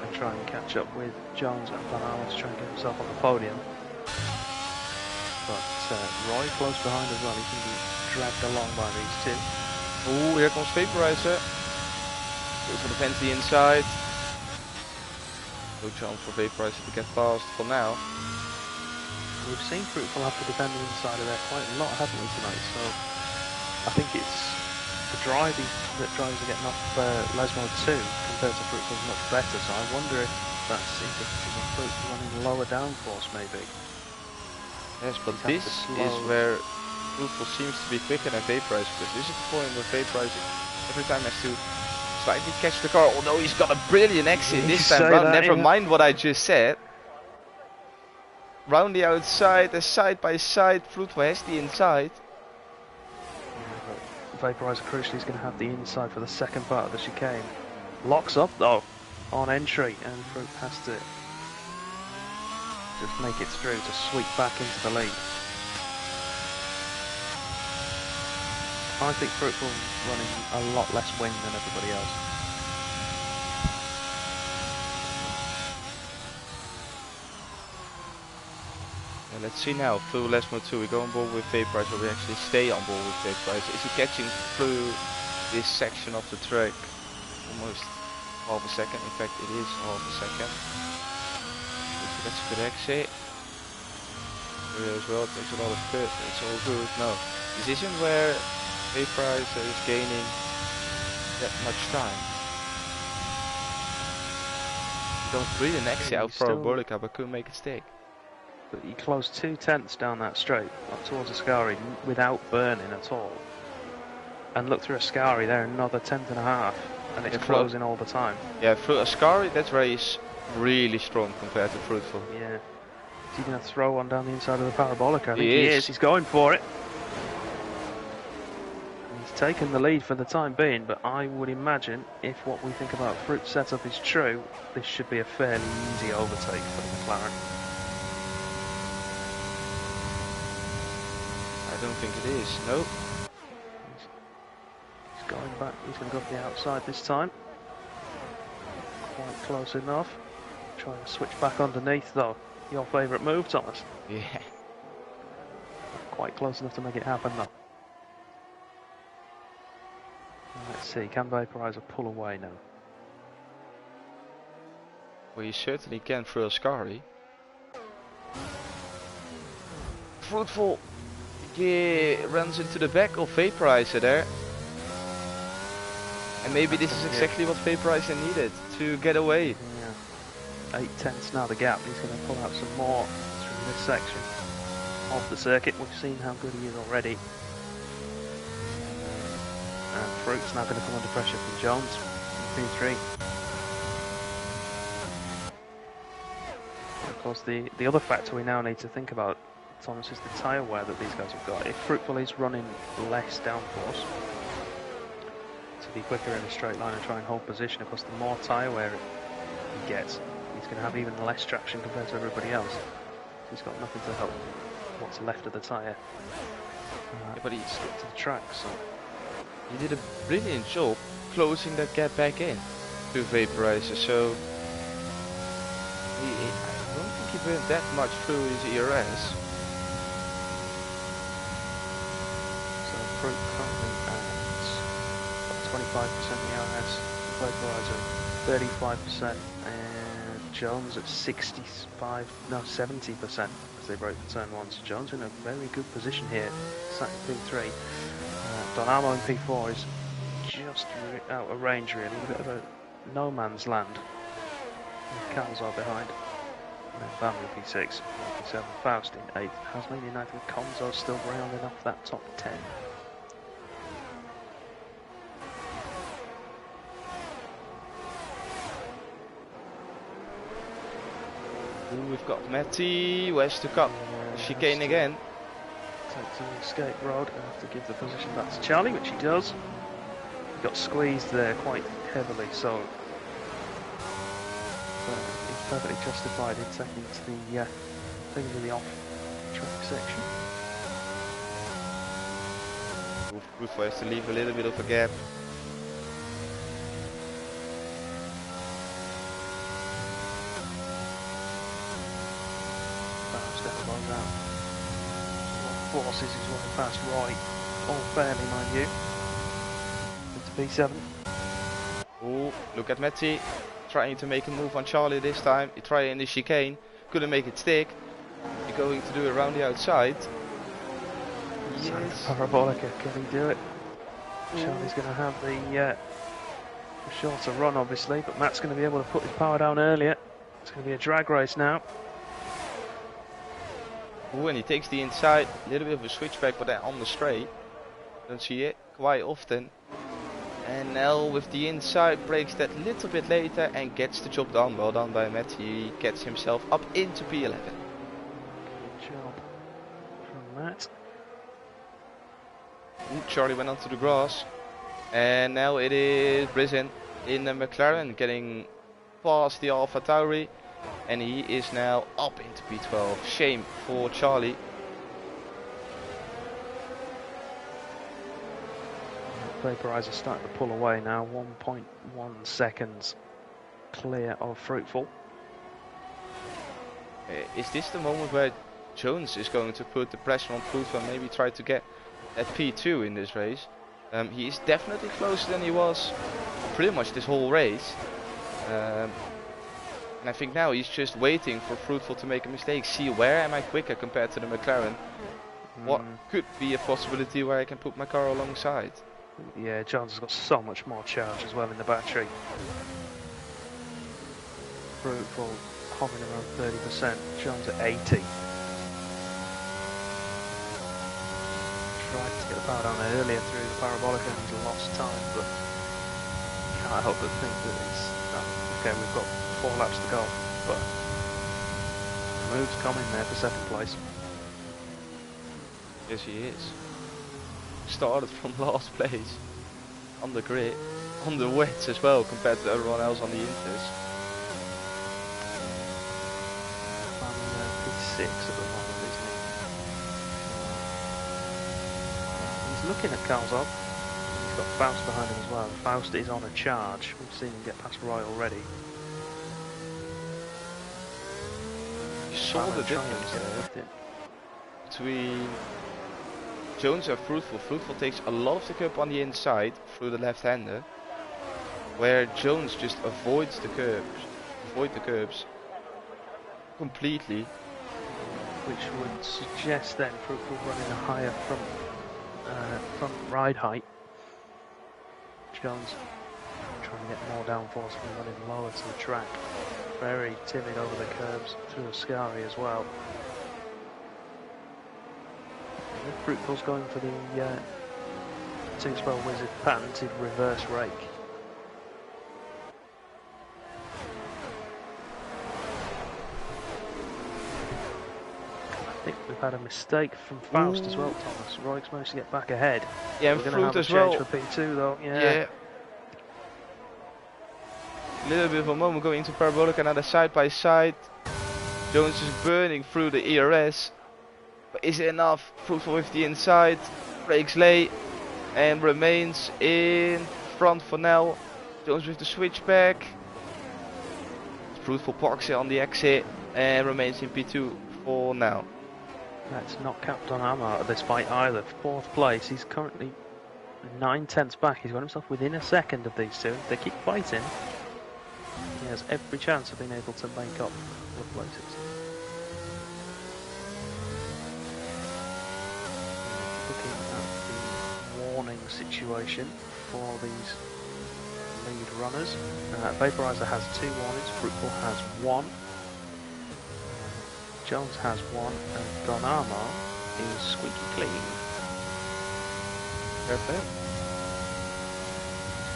and try and catch up with Jones and Van Aert to try and get himself on the podium. But Roy close behind as well. He's going to be dragged along by these two. Oh, here comes Vaporizer. Goes for the penalty inside. No chance for Vaporizer to get past for now. We've seen Fruitful have to defend the inside of there quite a lot, haven't we, tonight? So I think it's the driving that drivers are getting off Lesmo 2 compared to Fruitful is much better. So I wonder if that's indicative of Fruitful running lower downforce, maybe. Yes, but this is where Fruitful seems to be quicker than Vaporizer, because this is the point where Vaporizer every time has to slightly catch the car. Although he's got a brilliant exit this time round. Never mind what I just said. Round the outside, the side by side, Fruitful has the inside. Vaporizer crucially is going to have the inside for the second part of the chicane. Locks up though on entry, and Fruit has to just make it through to sweep back into the lead. I think Fruitful running a lot less wing than everybody else. Let's see now, through Lesmo 2, we go on board with Vaporizer, or we actually stay on board with Vaporizer. Is he catching through this section of the track? Almost half a second, in fact it is half a second. So that's a good exit. Here as well, takes a lot of cut, it's all good. No, this isn't where Vaporizer is gaining that much time. He goes really an exit out for Parabolica, but couldn't make it stick. But he closed 2/10 down that straight up towards Ascari without burning at all. And look through Ascari there, another 10th and a half, and it's closing all the time. Yeah, through Ascari, that's where he's really strong compared to Fruitful. Yeah. Is he going to throw one down the inside of the Parabolica? I think he is. He's going for it. He's taken the lead for the time being, but I would imagine if what we think about Fruit's setup is true, this should be a fairly easy overtake for the McLaren. I don't think it is, nope. He's going back, he's going to go for the outside this time. Quite close enough. Trying to switch back underneath though. Your favourite move, Thomas? Yeah. Quite close enough to make it happen though. Let's see, can Vaporizer pull away now? Well, you certainly can through Ascari. Fruitful. Yeah, runs into the back of Vaporizer there. And maybe That's this is gonna be exactly what Vaporizer needed to get away. Yeah. 8/10 now the gap. He's going to pull out some more through this section of the circuit. We've seen how good he is already. And Fruit's now going to come under pressure from Jones in P3. Of course, the other factor we now need to think about, Thomas, is the tyre wear that these guys have got. If Fruitful is running less downforce to be quicker in a straight line and try and hold position, of course, the more tyre wear he gets, he's going to have even less traction compared to everybody else. He's got nothing to help what's left of the tyre. But he stick to the track, so he did a brilliant job closing that gap back in to Vaporizer. So I don't think he burned that much through his ERS. So Fruit currently at 25% ERS, Vaporizer 35%, and Jones at 70% as they break the turn one. So Jones in a very good position here, sat in P3. Donamo in P4 is just out of range really, a bit of a no man's land. Calzar behind. And then Bam in P6, P7, Faust in 8th. Tasmania United with Conzo still rounding off that top 10. We've got Matty, West to cut, chicane again. Takes the escape road and have to give the position back to Charlie, which he does. He got squeezed there quite heavily, so he's perfectly justified in taking to the off-track section. Rufo has to leave a little bit of a gap. Step above that. Forces his way past Roy, all fairly, mind you. Into P7. Oh, look at Matty, trying to make a move on Charlie this time. He tried in the chicane, couldn't make it stick. He's going to do it around the outside. Yes. Parabolica, can he do it? Charlie's going to have the shorter run, obviously, but Matt's going to be able to put his power down earlier. It's going to be a drag race now. Ooh, and he takes the inside, a little bit of a switchback, but then on the straight. Don't see it quite often. And now with the inside, breaks that little bit later and gets the job done. Well done by Matt. He gets himself up into P11. Good job from Matt. Ooh, Charlie went onto the grass. And now it is Brizin in the McLaren getting past the Alpha Tauri. And he is now up into P12. Shame for Charlie. Vaporizer starting to pull away now. 1.1 seconds clear of Fruitful. Is this the moment where Jones is going to put the pressure on Fruitful and maybe try to get at P2 in this race? He is definitely closer than he was pretty much this whole race. And I think now he's just waiting for Fruitful to make a mistake. See, where am I quicker compared to the McLaren? What could be a possibility where I can put my car alongside? Yeah, Jones has got so much more charge as well in the battery. Fruitful hovering around 30%, Jones at 80. Tried to get the power down earlier through the parabolic and he's lost time, but can't help but think that it's okay, we've got 4 laps to go, but the move's coming there for 2nd place. Yes, he is. Started from last place on the grid, on the wets as well compared to everyone else on the inters. P6 at the moment, isn't he? He's looking at Calzog. He's got Faust behind him as well. Faust is on a charge. We've seen him get past Roy already. You saw the difference there between Jones and Fruitful. Fruitful takes a lot of the curb on the inside through the left-hander, where Jones just avoids the curbs completely. Which would suggest then Fruitful running a higher front ride height. Jones trying to get more downforce from running lower to the track. Very timid over the curbs through Ascari as well. Fruitful's going for the Two-Spell Wizard patented reverse rake. I think we've had a mistake from Faust as well, Thomas. Roig's managed to get back ahead. Yeah, we're and going to have Fruit a as well. change for P2 though. Yeah. A little bit of a moment going into Parabolic, another side by side. Jones is burning through the ERS. But is it enough? Fruitful with the inside. Breaks late and remains in front for now. Jones with the switchback. Fruitful parks it on the exit and remains in P2 for now. That's not Captain Amar at this fight either. 4th place. He's currently 9/10 back. He's got himself within a second of these two. If they keep fighting, he has every chance of being able to make up with places. Looking at the warning situation for these lead runners. Vaporizer has 2 warnings, Fruitful has 1. Jones has 1, and Don Armour is squeaky clean. Perfect.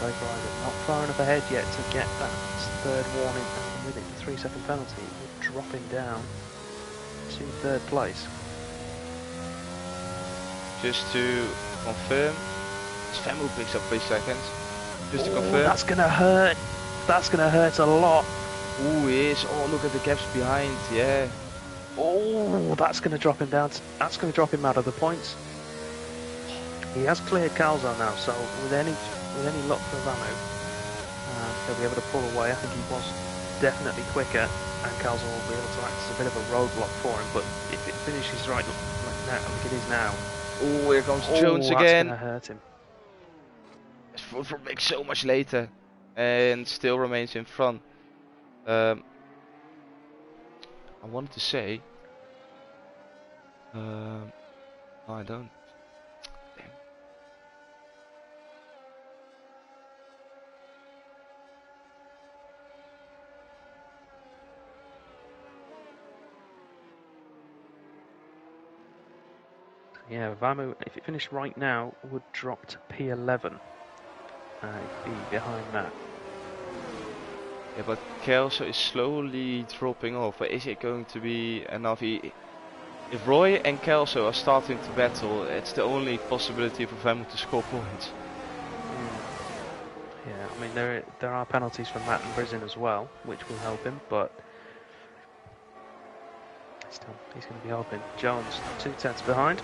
Vaporizer not far enough ahead yet to get that 3rd warning, and with it the 3-second penalty, it would drop him down to 3rd place. Just to confirm, Samu picks up 3 seconds. Just to confirm. That's gonna hurt. That's gonna hurt a lot. Ooh, yes. Oh, look at the gaps behind. Yeah. Oh, that's gonna drop him down. That's gonna drop him out of the points. He has cleared Calzo now, so with any luck for Vamu, he'll be able to pull away. I think he was definitely quicker, and Calzo will be able to act as a bit of a roadblock for him. But if it finishes right now, like it is now. Oh, here comes Jones again. That's gonna hurt him. For Big so much later, and still remains in front. I wanted to say, no, I don't. Damn. Yeah, Vamu, if it finished right now, would drop to P11. Be behind that. Yeah, but Kelso is slowly dropping off. But is it going to be enough? If Roy and Kelso are starting to battle, it's the only possibility for them to score points. Yeah, I mean there are penalties for Matt and Brizin as well, which will help him, but still he's going to be hoping. Jones 2/10 behind.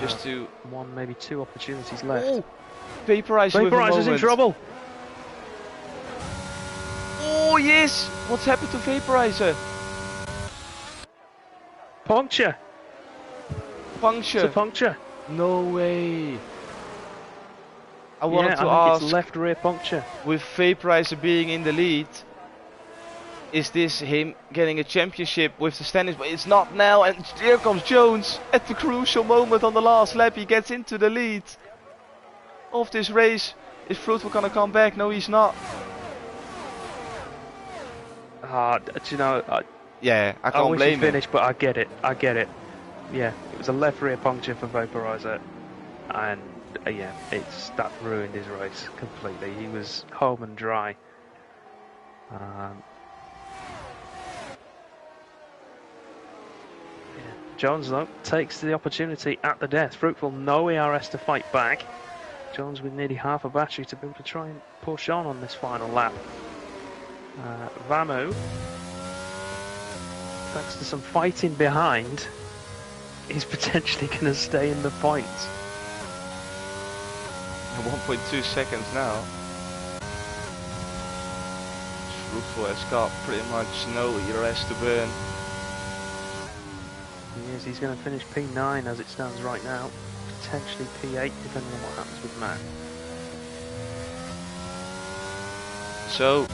Just to 1, maybe 2 opportunities left. Oh, Vaporizer's in trouble. Oh yes! What's happened to Vaporizer? Puncture. Puncture. It's a puncture. No way. I wanted to I think ask, it's left rear puncture. with Vaporizer being in the lead, is this him getting a championship with the standings? But it's not now, and here comes Jones at the crucial moment on the last lap. He gets into the lead of this race. Is Fruitful gonna come back? No, he's not. Do you know? Yeah, I I can't wish blame he him. finished, but I get it. Yeah, it was a left rear puncture for Vaporizer, and yeah, that ruined his race completely. He was home and dry. Jones though takes the opportunity at the death. Fruitful no ERS to fight back. Jones with nearly half a battery to be able to try and push on this final lap. Vamu, thanks to some fighting behind, is potentially going to stay in the points. 1.2 seconds now. Fruitful has got pretty much no ERS to burn. He's going to finish P9 as it stands right now. Potentially P8 depending on what happens with Matt. So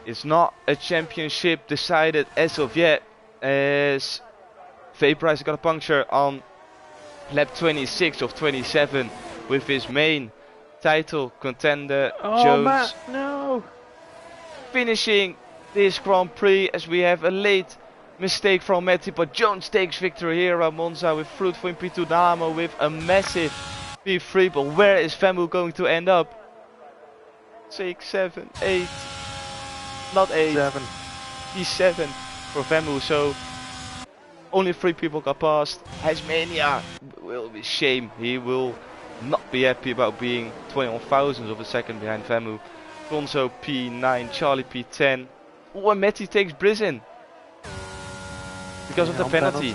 it's not a championship decided as of yet, as Vaporizer got a puncture on lap 26 of 27 with his main title contender Oh, Jones Matt, no! finishing this Grand Prix as we have a late mistake from Matty, but Jones takes victory here at Monza with fruitful in P2 Dynamo with a massive P3, but where is Vemu going to end up? 6, 7, 8, not 8, 7. P7 for Vemu, so only 3 people got past. Hasmania will be shame, he will not be happy about being 21 thousandths of a second behind Vemu. Gonzo P9, Charlie P10. Oh, and Matty takes Brizin because of the penalty.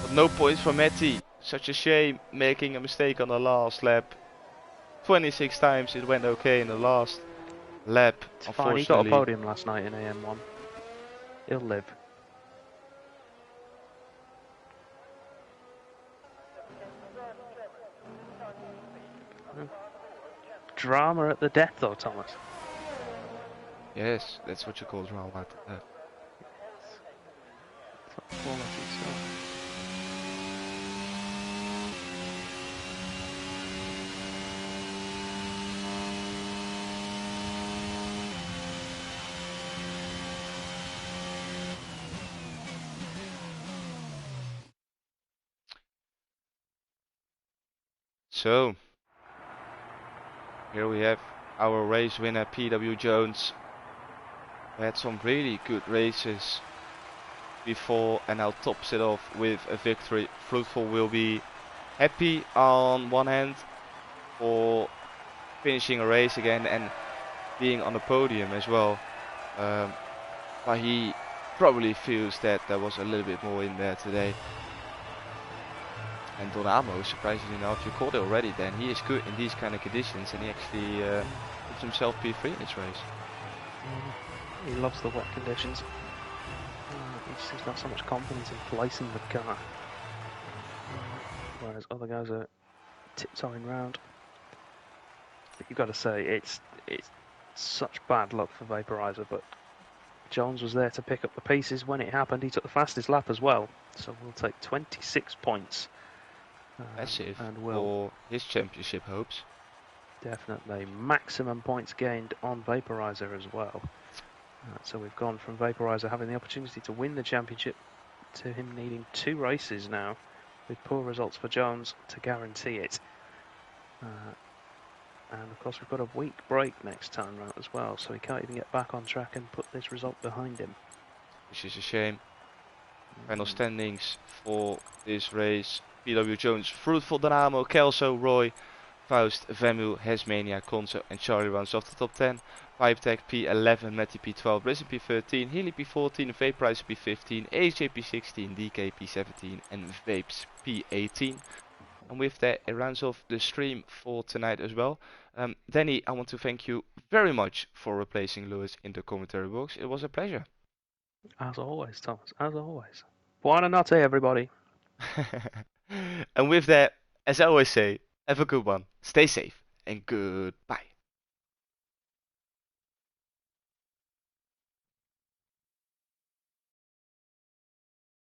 But no points for Matty. Such a shame, making a mistake on the last lap. 26 times it went okay in the last lap. It's unfortunately. fine, he got a podium last night in AM1. He'll live. Drama at the death though, Thomas. Yes, that's what you call drama at the death. Quality stuff. So, here we have our race winner PW Jones. We had some really good races before and now tops it off with a victory. Fruitful will be happy on one hand for finishing a race again and being on the podium as well. But he probably feels that there was a little bit more in there today. And Donamo, surprisingly enough, you called it already then, he is good in these kind of conditions and he actually puts himself P3 in this race. He loves the wet conditions. He's got so much confidence in placing the car. Whereas other guys are tiptoeing round. You've got to say, it's such bad luck for Vaporizer, but Jones was there to pick up the pieces when it happened. He took the fastest lap as well, so we'll take 26 points. Massive and for his championship hopes. Definitely. Maximum points gained on Vaporizer as well. So we've gone from Vaporizer having the opportunity to win the championship to him needing 2 races now, with poor results for Jones to guarantee it. And of course we've got a week break next time round as well, so he can't even get back on track and put this result behind him. Which is a shame. Final standings for this race. PW Jones, Fruitful Dynamo, Kelso, Roy, Faust, Vemu, Hasmania, Conso and Charlie rounds off the top 10. Pipetech P11, Matty P12, Risen P13, Healy P14, Vaporizer P15, AJ P16, DK P17 and Vapes P18. And with that, it rounds off the stream for tonight as well. Danny, I want to thank you very much for replacing Lewis in the commentary box. It was a pleasure. As always, Thomas, as always. Buona notte, everybody. And with that, as I always say, have a good one, stay safe, and goodbye.